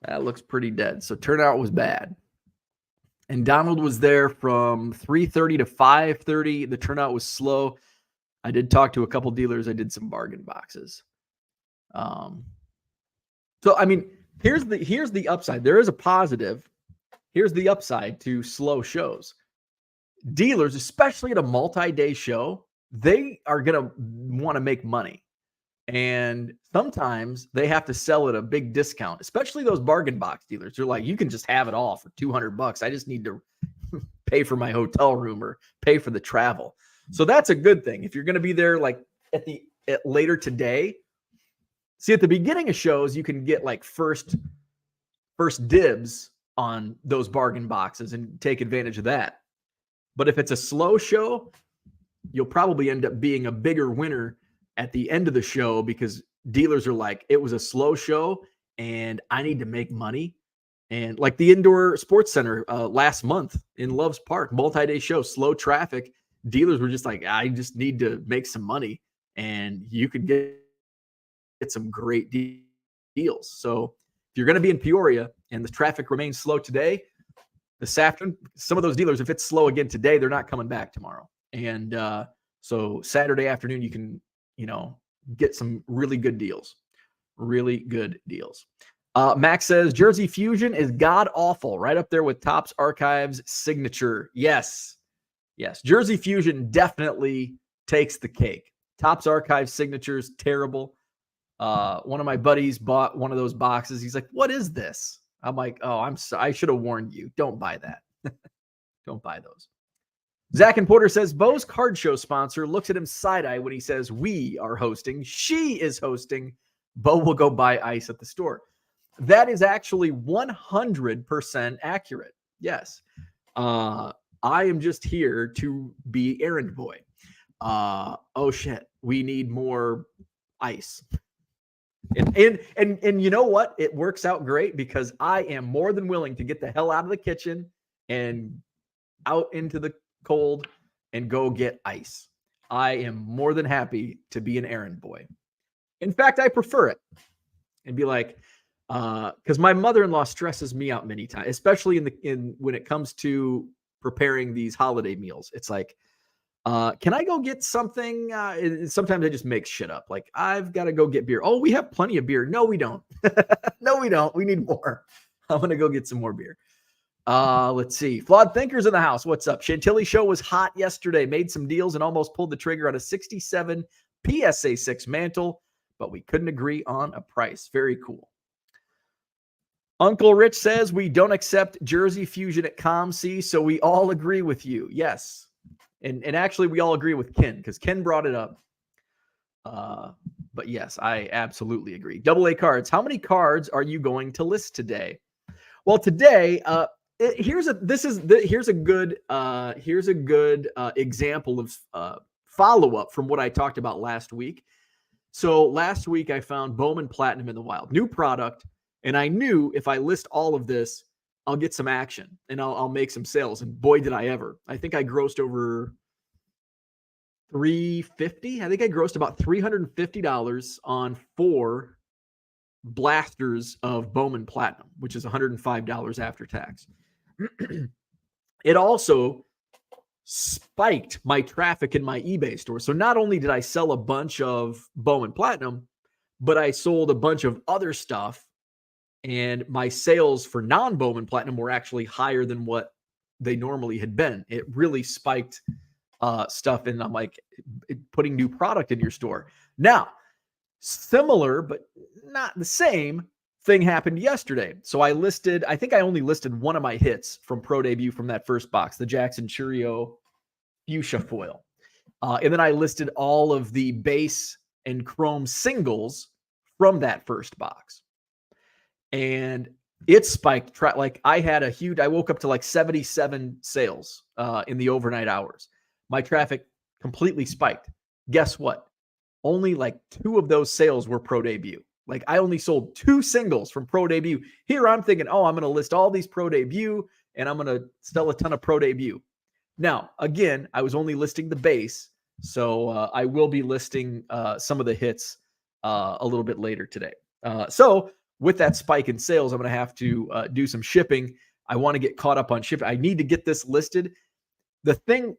That looks pretty dead. So turnout was bad. And Donald was there from 3:30 to 5:30. The turnout was slow. I did talk to a couple dealers. I did some bargain boxes. So I mean, here's the upside. There is a positive. Here's the upside to slow shows. Dealers, especially at a multi-day show, they are going to want to make money. And sometimes they have to sell at a big discount, especially those bargain box dealers. They're like, you can just have it all for $200. I just need to pay for my hotel room or pay for the travel. So that's a good thing. If you're going to be there like at later today, see at the beginning of shows, you can get like first dibs on those bargain boxes and take advantage of that. But if it's a slow show, you'll probably end up being a bigger winner at the end of the show because dealers are like, it was a slow show and I need to make money. And like the Indoor Sports Center last month in Loves Park, multi-day show, slow traffic. Dealers were just like, I just need to make some money. And you could get some great deals. So if you're going to be in Peoria and the traffic remains slow today, this afternoon, some of those dealers, if it's slow again today, they're not coming back tomorrow. And so Saturday afternoon, you can, get some really good deals. Really good deals. Max says Jersey Fusion is god awful, right up there with Topps Archives signature. Yes. Jersey Fusion definitely takes the cake. Topps Archives signatures terrible. One of my buddies bought one of those boxes. He's like, "What is this?" I'm like, "Oh, I should have warned you. Don't buy that. Don't buy those." Zach and Porter says Bo's card show sponsor looks at him side-eye when he says we are hosting. She is hosting. Bo will go buy ice at the store. That is actually 100% accurate. Yes. I am just here to be errand boy. Oh shit. We need more ice. And you know what? It works out great because I am more than willing to get the hell out of the kitchen and out into the cold and go get ice. I am more than happy to be an errand boy. In fact, I prefer it. And be like, because my mother-in-law stresses me out many times, especially when it comes to preparing these holiday meals. It's like, can I go get something? Sometimes I just make shit up. Like, I've got to go get beer. Oh, we have plenty of beer. No, we don't. No, we don't. We need more. I'm going to go get some more beer. Let's see. Flawed Thinkers in the house. What's up? Chantilly Show was hot yesterday. Made some deals and almost pulled the trigger on a 67 PSA 6 mantle, but we couldn't agree on a price. Very cool. Uncle Rich says we don't accept Jersey Fusion at ComC, so we all agree with you. Yes. And actually, we all agree with Ken because Ken brought it up. But yes, I absolutely agree. AA cards. How many cards are you going to list today? Well, today, here's a good example of follow-up from what I talked about last week. So last week I found Bowman Platinum in the wild, new product, and I knew if I list all of this, I'll get some action and I'll make some sales. And boy, did I ever! I think I grossed over $350. I think I grossed about $350 on 4 blasters of Bowman Platinum, which is $105 after tax. It also spiked my traffic in my eBay store. So not only did I sell a bunch of Bowman Platinum, but I sold a bunch of other stuff. And my sales for non-Bowman Platinum were actually higher than what they normally had been. It really spiked stuff. And I'm like, putting new product in your store. Now, similar, but not the same thing happened yesterday. So I think I only listed one of my hits from Pro Debut from that first box, the Jackson Churio Fuchsia Foil. And then I listed all of the base and chrome singles from that first box. And it spiked. Like I woke up to like 77 sales in the overnight hours. My traffic completely spiked. Guess what? Only like 2 of those sales were Pro Debut. Like I only sold 2 singles from Pro Debut. Here I'm thinking, I'm going to list all these Pro Debut and I'm going to sell a ton of Pro Debut. Now, again, I was only listing the base. So I will be listing some of the hits a little bit later today. So with that spike in sales, I'm going to have to do some shipping. I want to get caught up on shipping. I need to get this listed. The thing,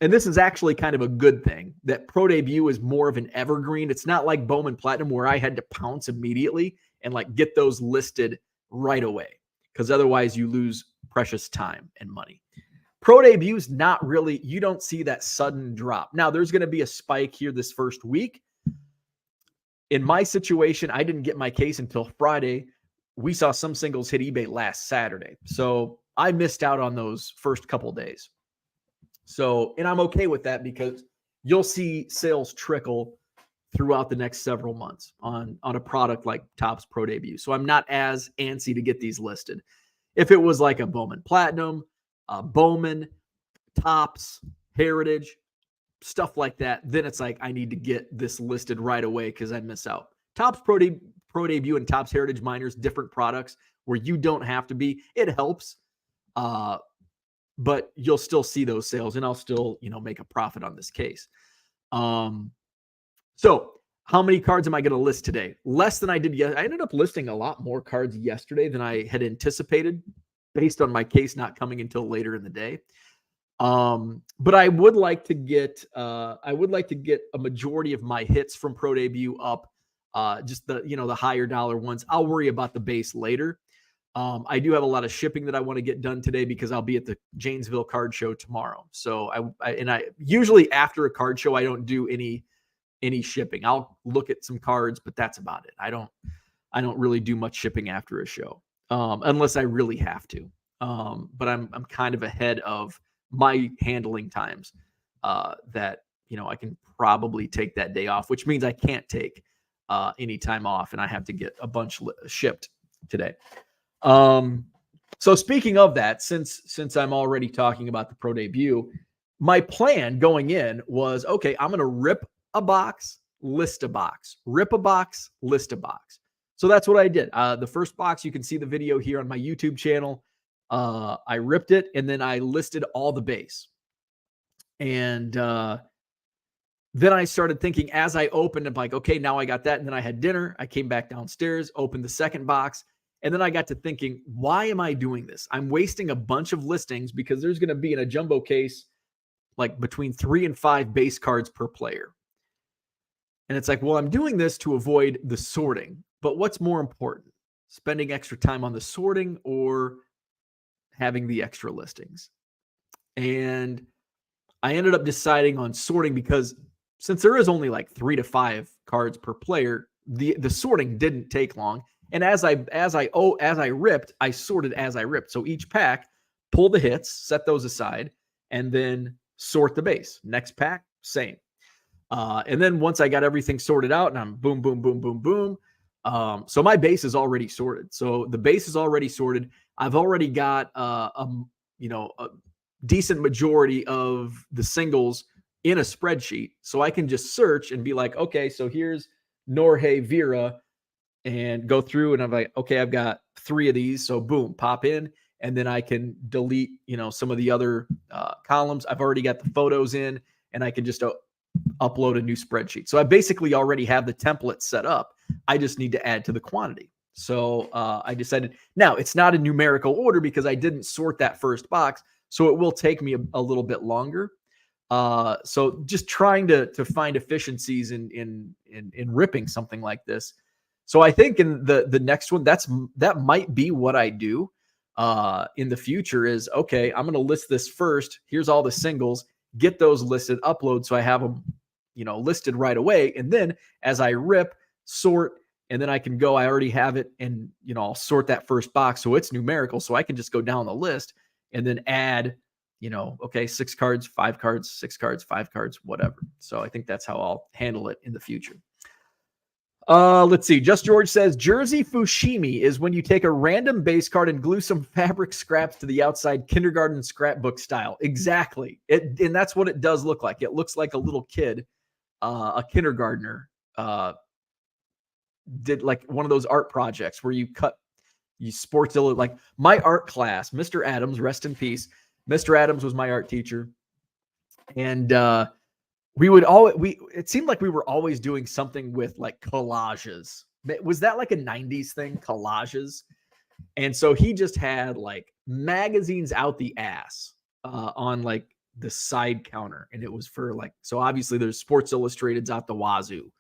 and this is actually kind of a good thing, that Pro Debut is more of an evergreen. It's not like Bowman Platinum where I had to pounce immediately and like get those listed right away, because otherwise you lose precious time and money. Pro Debut is not really, you don't see that sudden drop. Now there's going to be a spike here this first week. In my situation, I didn't get my case until Friday. We saw some singles hit eBay last Saturday. So I missed out on those first couple days. So, and I'm okay with that because you'll see sales trickle throughout the next several months on a product like Topps Pro Debut. So I'm not as antsy to get these listed. If it was like a Bowman Platinum, Bowman, Topps, Heritage, stuff like that, then it's like I need to get this listed right away because I miss out. Topps Pro Debut and Topps Heritage Minors, different products where you don't have to be. It helps, but you'll still see those sales, and I'll still make a profit on this case. So how many cards am I going to list today? Less than I did yesterday. I ended up listing a lot more cards yesterday than I had anticipated based on my case not coming until later in the day. But I would like to get a majority of my hits from Pro Debut up. Just the higher dollar ones. I'll worry about the base later. I do have a lot of shipping that I want to get done today because I'll be at the Janesville card show tomorrow. So I usually after a card show, I don't do any shipping. I'll look at some cards, but that's about it. I don't really do much shipping after a show, unless I really have to. But I'm kind of ahead of my handling times, that I can probably take that day off, which means I can't take any time off, and I have to get a bunch shipped today. So speaking of that, since I'm already talking about the Pro Debut, my plan going in was, okay, I'm going to rip a box, list a box, rip a box, list a box. So that's what I did. The first box, you can see the video here on my YouTube channel. I ripped it, and then I listed all the base. And then I started thinking as I opened, I'm like, okay, now I got that. And then I had dinner. I came back downstairs, opened the second box. And then I got to thinking, why am I doing this? I'm wasting a bunch of listings because there's going to be in a jumbo case like between 3 and 5 base cards per player. And it's like, well, I'm doing this to avoid the sorting. But what's more important? Spending extra time on the sorting or having the extra listings? And I ended up deciding on sorting because since there is only like 3 to 5 cards per player, the sorting didn't take long. And as I ripped, I sorted as I ripped. So each pack, pull the hits, set those aside, and then sort the base. Next pack, same. And then once I got everything sorted out, and I'm boom, boom, boom, boom, boom. So my base is already sorted. So the base is already sorted. I've already got a decent majority of the singles in a spreadsheet. So I can just search and be like, okay, so here's Norge Vera, and go through, and I'm like, okay, I've got 3 of these. So boom, pop in, and then I can delete, some of the other columns. I've already got the photos in, and I can just upload a new spreadsheet. So I basically already have the template set up. I just need to add to the quantity. So I decided, now it's not in numerical order because I didn't sort that first box. So it will take me a little bit longer. So just trying to find efficiencies in ripping something like this. So I think in the next one, that might be what I do in the future is, okay, I'm going to list this first. Here's all the singles, get those listed, upload. So I have them, listed right away. And then as I rip, sort, and then I can go, I already have it. And, I'll sort that first box. So it's numerical. So I can just go down the list and then add, okay, 6 cards, 5 cards, 6 cards, 5 cards, whatever. So I think that's how I'll handle it in the future. Let's see. Just George says Jersey Fushimi is when you take a random base card and glue some fabric scraps to the outside, kindergarten scrapbook style. Exactly. And that's what it does look like. It looks like a little kid, a kindergartner, did like one of those art projects where you sports illustrated. Like my art class, Mr. Adams, rest in peace. Mr. Adams was my art teacher. And, it seemed like we were always doing something with like collages. Was that like a 90s thing? Collages. And so he just had like magazines out the ass on like the side counter. And it was for like, so obviously there's Sports Illustrated's out the wazoo,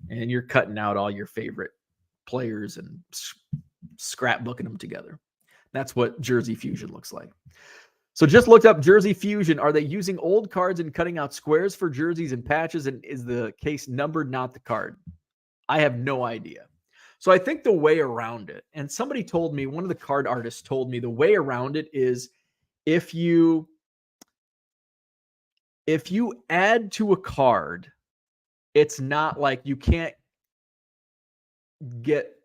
and you're cutting out all your favorite players and scrapbooking them together. That's what Jersey Fusion looks like. So just looked up Jersey Fusion. Are they using old cards and cutting out squares for jerseys and patches? And is the case numbered, not the card? I have no idea. So I think the way around it, and somebody told me, one of the card artists told me the way around it is if you add to a card, it's not like you can't get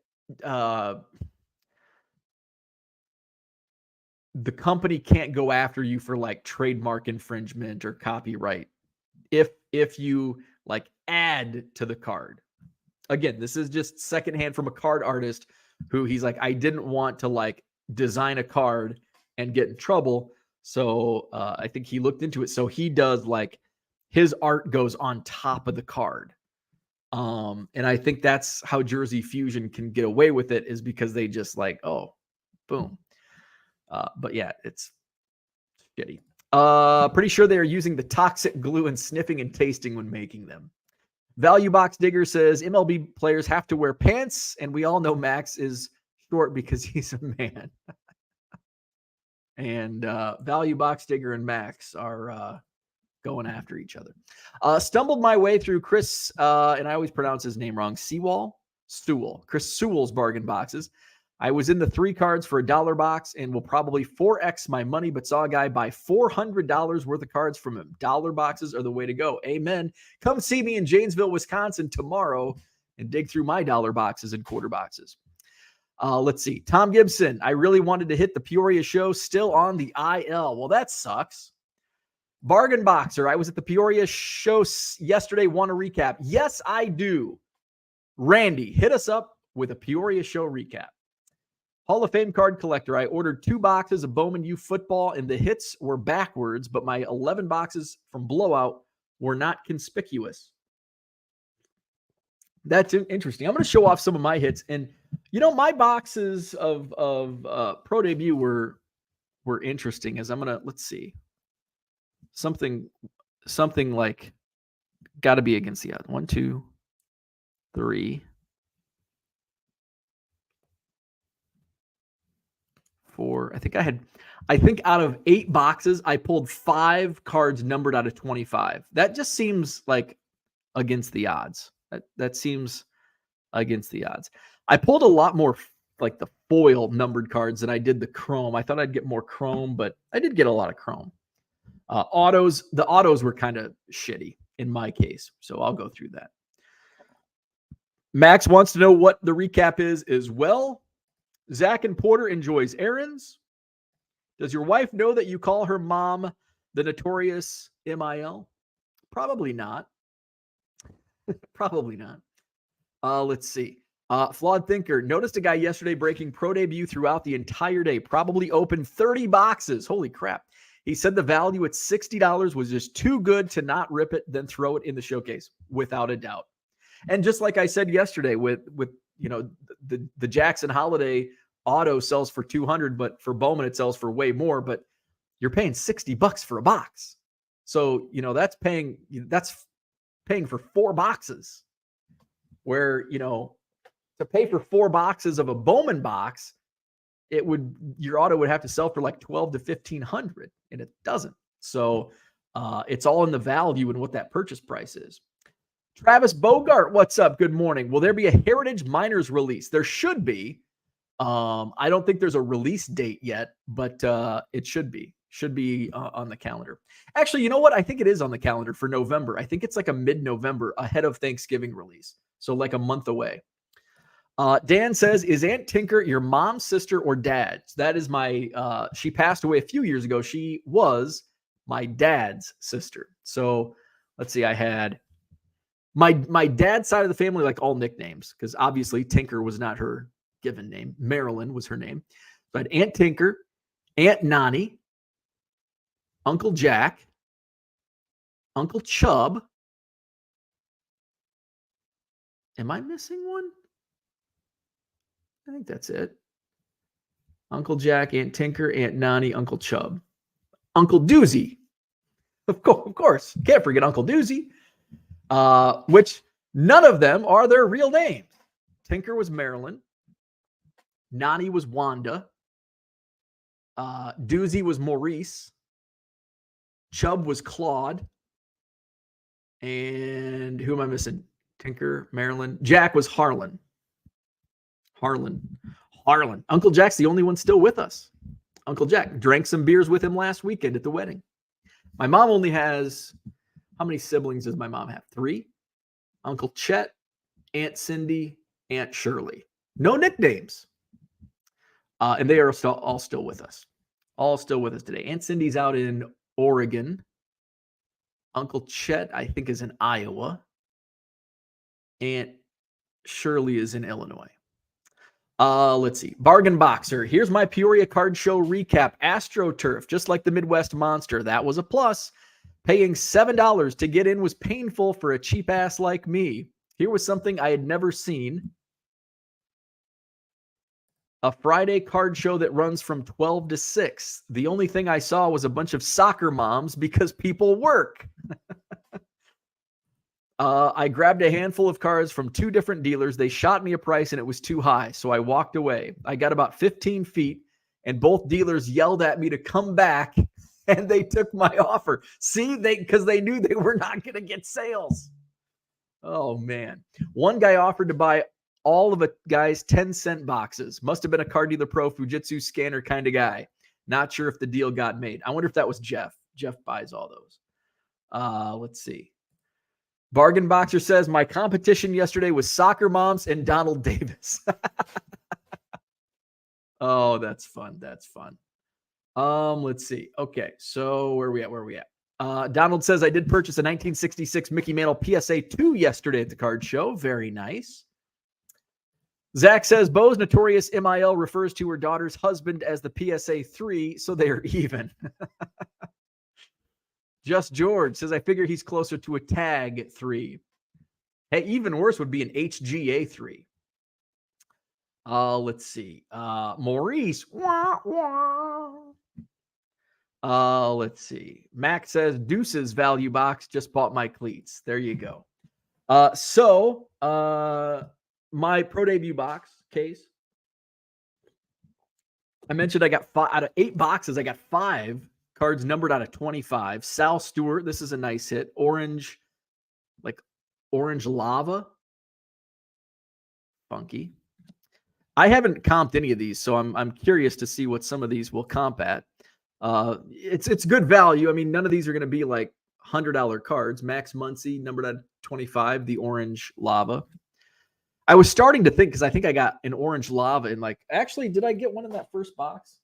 the company can't go after you for like trademark infringement or copyright if you like add to the card. Again, this is just secondhand from a card artist who he's like, I didn't want to like design a card and get in trouble. So I think he looked into it. So he does like his art goes on top of the card. And I think that's how Jersey Fusion can get away with it, is because they just like, oh, boom. But yeah, it's shitty. Pretty sure they are using the toxic glue and sniffing and tasting when making them. Value Box Digger says MLB players have to wear pants, and we all know Max is short because he's a man. And Value Box Digger and Max are going after each other. Stumbled my way through Chris, and I always pronounce his name wrong, Chris Sewell's bargain boxes. I was in the 3 cards for $1 box and will probably 4x my money, but saw a guy buy $400 worth of cards from him. Dollar boxes are the way to go. Amen. Come see me in Janesville, Wisconsin tomorrow and dig through my dollar boxes and quarter boxes. Let's see. Tom Gibson, I really wanted to hit the Peoria show, still on the IL. Well, that sucks. Bargain Boxer, I was at the Peoria show yesterday. Want to recap? Yes, I do. Randy, hit us up with a Peoria show recap. Hall of Fame card collector, I ordered 2 boxes of Bowman U football, and the hits were backwards, but my 11 boxes from Blowout were not conspicuous. That's interesting. I'm going to show off some of my hits. And, you know, my boxes of Pro Debut were interesting. As I'm going to, let's see. Something like got to be against the odds. 1, 2, 3, 4. I think out of 8 boxes, I pulled 5 cards numbered out of 25. That just seems like against the odds. That seems against the odds. I pulled a lot more like the foil numbered cards than I did the chrome. I thought I'd get more chrome, but I did get a lot of chrome. The autos were kind of shitty in my case, so I'll go through that. Max wants to know what the recap is as well. Zach and Porter enjoys errands. Does your wife know that you call her mom the notorious MIL? Probably not. Probably not. Let's see. Flawed Thinker noticed a guy yesterday breaking Pro Debut throughout the entire day. Probably opened 30 boxes. Holy crap. He said the value at $60 was just too good to not rip it, then throw it in the showcase, without a doubt. And just like I said yesterday, with you know, the Jackson Holiday auto sells for $200, but for Bowman it sells for way more. But you're paying $60 for a box, so you know that's paying for 4 boxes. Where, you know, to pay for 4 boxes of a Bowman box, your auto would have to sell for like $1,200 to $1,500, and it doesn't. So it's all in the value and what that purchase price is. Travis Bogart, what's up? Good morning. Will there be a Heritage Miners release? There should be. I don't think there's a release date yet, but it should be. Should be on the calendar. Actually, you know what? I think it is on the calendar for November. I think it's like a mid-November ahead of Thanksgiving release. So like a month away. Dan says, is Aunt Tinker your mom's sister or dad's? That is my, she passed away a few years ago. She was my dad's sister. So let's see, I had my dad's side of the family, like all nicknames, because obviously Tinker was not her given name. Marilyn was her name. But Aunt Tinker, Aunt Nani, Uncle Jack, Uncle Chub. Am I missing one? I think that's it. Uncle Jack, Aunt Tinker, Aunt Nani, Uncle Chub. Uncle Doozy. Of course. Can't forget Uncle Doozy. Which none of them are their real names. Tinker was Marilyn. Nani was Wanda. Doozy was Maurice. Chub was Claude. And who am I missing? Tinker, Marilyn. Jack was Harlan. Uncle Jack's the only one still with us. Uncle Jack drank some beers with him last weekend at the wedding. My mom only has, how many siblings does my mom have? 3. Uncle Chet, Aunt Cindy, Aunt Shirley. No nicknames. And they are all still with us. All still with us today. Aunt Cindy's out in Oregon. Uncle Chet, I think, is in Iowa. Aunt Shirley is in Illinois. Let's see. Bargain Boxer. Here's my Peoria Card Show recap. AstroTurf, just like the Midwest Monster. That was a plus. Paying $7 to get in was painful for a cheap ass like me. Here was something I had never seen. A Friday card show that runs from 12 to 6. The only thing I saw was a bunch of soccer moms because people work. I grabbed a handful of cards from 2 different dealers. They shot me a price and it was too high, so I walked away. I got about 15 feet and both dealers yelled at me to come back and they took my offer. See, because they knew they were not going to get sales. Oh, man. One guy offered to buy all of a guy's 10-cent boxes. Must have been a Card Dealer Pro Fujitsu scanner kind of guy. Not sure if the deal got made. I wonder if that was Jeff. Jeff buys all those. Let's see. Bargain Boxer says, my competition yesterday was soccer moms and Donald Davis. Oh, that's fun. That's fun. Let's see. Okay, so where are we at? Donald says, I did purchase a 1966 Mickey Mantle PSA 2 yesterday at the card show. Very nice. Zach says, Bo's notorious MIL refers to her daughter's husband as the PSA 3, so they're even. Just George says, I figure he's closer to a tag 3. Hey, even worse would be an HGA 3. Let's see. Maurice. Let's see. Mac says, Deuces value box. Just bought my cleats. There you go. My pro debut box case. I mentioned I got 5 out of 8 boxes. I got 5 cards numbered out of 25. Sal Stewart. This is a nice hit. Orange lava. Funky. I haven't comped any of these, so I'm curious to see what some of these will comp at. It's good value. I mean, none of these are going to be like $100 cards. Max Muncy, numbered at 25, the orange lava. I was starting to think, because I think I got an orange lava in actually, did I get one in that first box?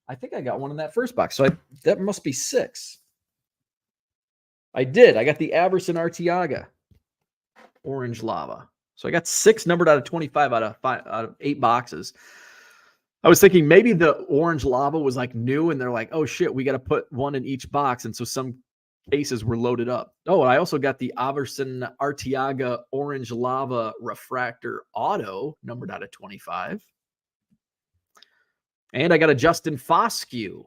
I think I got one in that first box. So that must be 6. I did. I got the Aberson Arteaga orange lava. So I got 6 numbered out of 25 out of 8 boxes. I was thinking maybe the orange lava was new and they're like, oh shit, we got to put one in each box. And so some cases were loaded up. Oh, and I also got the Aberson Arteaga orange lava refractor auto numbered out of 25. And I got a Justin Foscue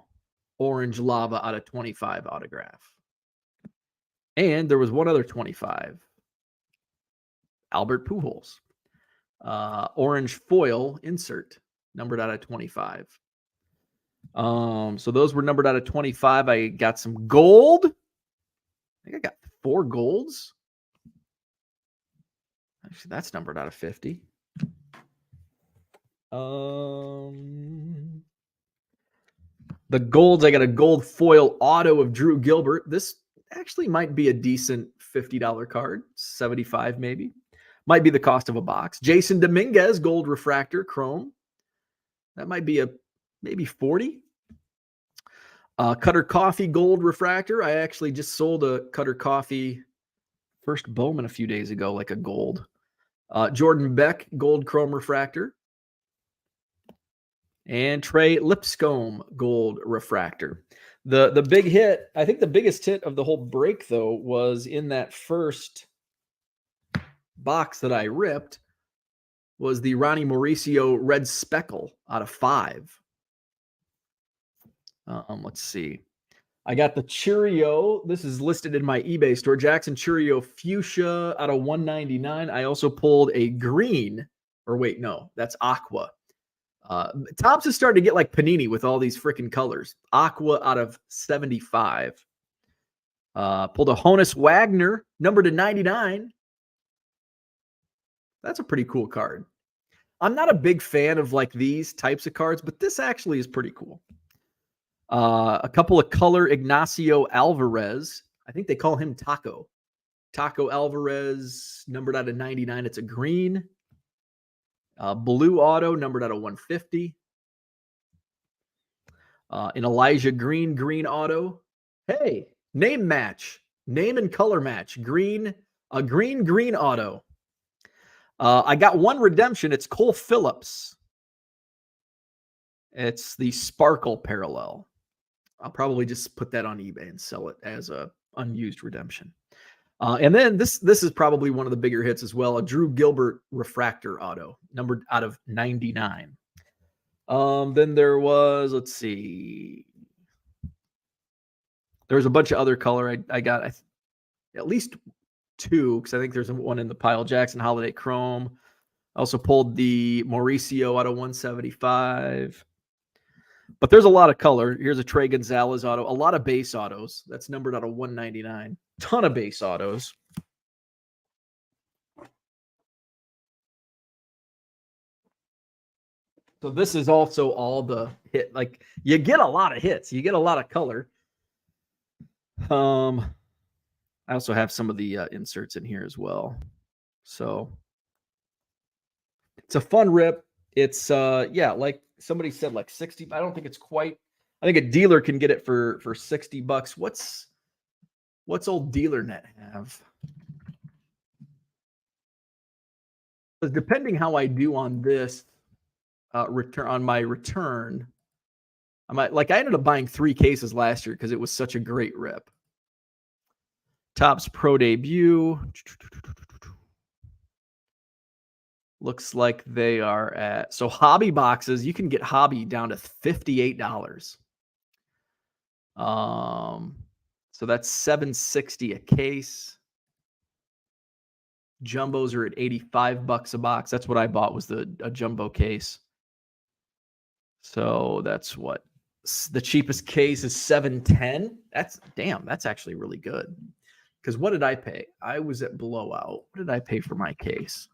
orange lava out of 25 autograph. And there was one other 25. Albert Pujols. Orange foil insert numbered out of 25. So those were numbered out of 25. I got some gold. I think I got 4 golds. Actually, that's numbered out of 50. The golds, I got a gold foil auto of Drew Gilbert. This actually might be a decent $50 card, 75 maybe. Might be the cost of a box. Jason Dominguez, gold refractor, chrome. That might be maybe 40. Cutter Coffee gold refractor. I actually just sold a Cutter Coffee first Bowman a few days ago, like a gold. Jordan Beck gold chrome refractor. And Trey Lipscomb gold refractor. The big hit, I think the biggest hit of the whole break, though, was in that first box that I ripped, was the Ronnie Mauricio red speckle out of 5. Let's see. I got the Cheerio. This is listed in my eBay store. Jackson Cheerio fuchsia out of 199. I also pulled a green, or wait, no, that's aqua. Topps is starting to get like Panini with all these freaking colors. Aqua out of 75. Pulled a Honus Wagner, numbered to 99. That's a pretty cool card. I'm not a big fan of these types of cards, but this actually is pretty cool. A couple of color Ignacio Alvarez. I think they call him Taco. Taco Alvarez, numbered out of 99. It's a green. Blue auto, numbered out of 150. An Elijah Green auto. Hey, name match. Name and color match. Green auto. I got one redemption. It's Cole Phillips. It's the Sparkle parallel. I'll probably just put that on eBay and sell it as a unused redemption. And then this is probably one of the bigger hits as well. A Drew Gilbert refractor auto, numbered out of 99. Then there was, let's see. There's a bunch of other color. I got at least two, because I think there's one in the pile. Jackson Holiday Chrome. I also pulled the Mauricio out of 175. But there's a lot of color. Here's a Trey Gonzalez auto. A lot of base autos. That's numbered out of 199. Ton of base autos. So this is also all the hit. Like, you get a lot of hits. You get a lot of color. I also have some of the inserts in here as well. So it's a fun rip. It's like somebody said, like 60. I don't think it's quite. I think a dealer can get it for $60. What's old DealerNet have? But depending how I do on this return, I ended up buying 3 cases last year because it was such a great rip. Topps Pro Debut. Looks like they are at, so hobby boxes, you can get hobby down to $58. So that's $760 a case. Jumbos are at $85 a box. That's what I bought, was a jumbo case. So that's what the cheapest case is, $710. That's actually really good. Because what did I pay? I was at Blowout. What did I pay for my case?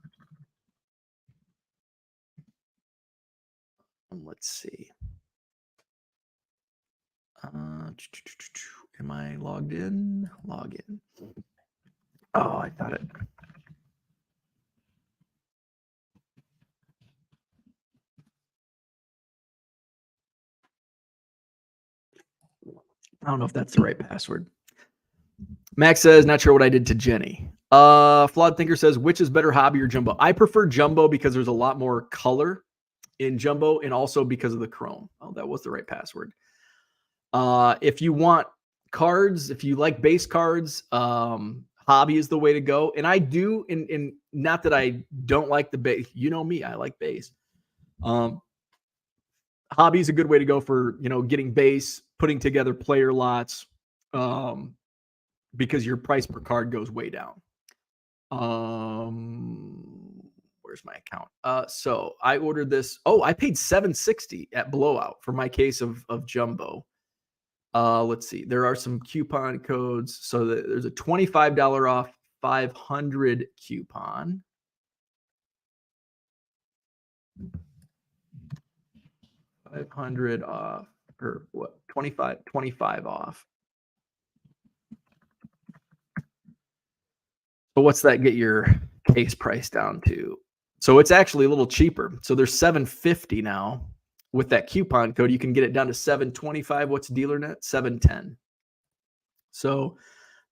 Let's see. Am I logged in? Log in. Oh, I thought it. I don't know if that's the right password. Max says, not sure what I did to Jenny. Flawed Thinker says, which is better, hobby or jumbo? I prefer jumbo because there's a lot more color in jumbo, and also because of the chrome. Oh, that was the right password. If you want cards, if you like base cards, hobby is the way to go. And I do, in not that I don't like the base. You know me, I like base. Hobby is a good way to go for, getting base, putting together player lots, because your price per card goes way down. Where's my account? So I ordered this. Oh, I paid $760 at Blowout for my case of jumbo. Let's see. There are some coupon codes. So there's a $25 off 500 coupon. $500 off, or what? 25 off. So what's that get your case price down to? So it's actually a little cheaper. So there's $750 now. With that coupon code, you can get it down to $725. What's DealerNet? $710. So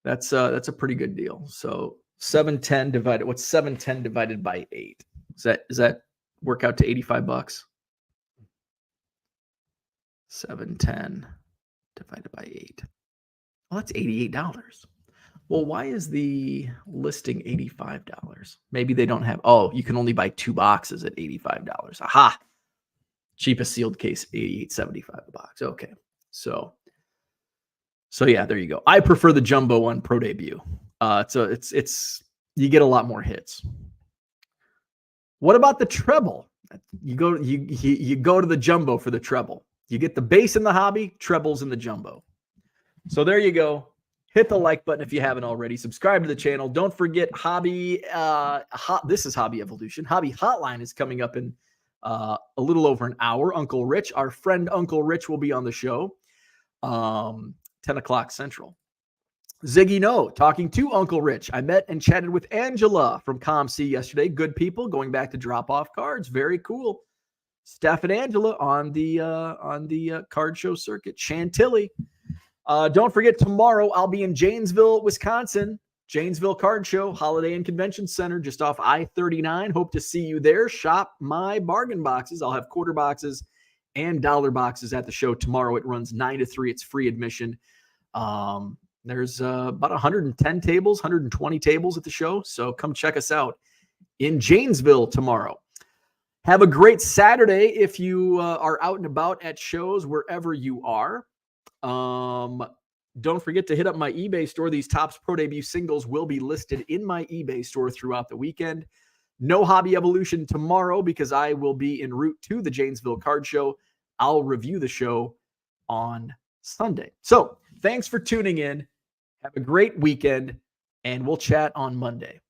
that's a pretty good deal. So $710 divided. What's $710 divided by 8? Does that work out to $85? $710 divided by 8. Well, that's $88. Well, why is the listing $85? Maybe they don't have. Oh, you can only buy 2 boxes at $85. Aha. Cheapest sealed case, $88.75 a box. Okay. So yeah, there you go. I prefer the jumbo one, Pro Debut. It's you get a lot more hits. What about the treble? You go to the jumbo for the treble. You get the base in the hobby, trebles in the jumbo. So there you go. Hit the like button if you haven't already. Subscribe to the channel. Don't forget hobby. This is Hobby Evolution. Hobby Hotline is coming up in a little over an hour. Uncle Rich, our friend Uncle Rich, will be on the show. 10 o'clock Central. Ziggy No, talking to Uncle Rich. I met and chatted with Angela from ComC yesterday. Good people, going back to drop off cards. Very cool. Steph and Angela on the card show circuit. Chantilly. Don't forget, tomorrow I'll be in Janesville, Wisconsin. Janesville Card Show, Holiday and Convention Center, just off I-39. Hope to see you there. Shop my bargain boxes. I'll have quarter boxes and dollar boxes at the show tomorrow. It runs 9 to 3. It's free admission. There's about 110 tables, 120 tables at the show. So come check us out in Janesville tomorrow. Have a great Saturday if you are out and about at shows wherever you are. Don't forget to hit up my eBay store. These Topps Pro Debut singles will be listed in my eBay store throughout the weekend. No Hobby Evolution tomorrow because I will be en route to the Janesville Card Show. I'll review the show on Sunday. So thanks for tuning in. Have a great weekend, and we'll chat on Monday.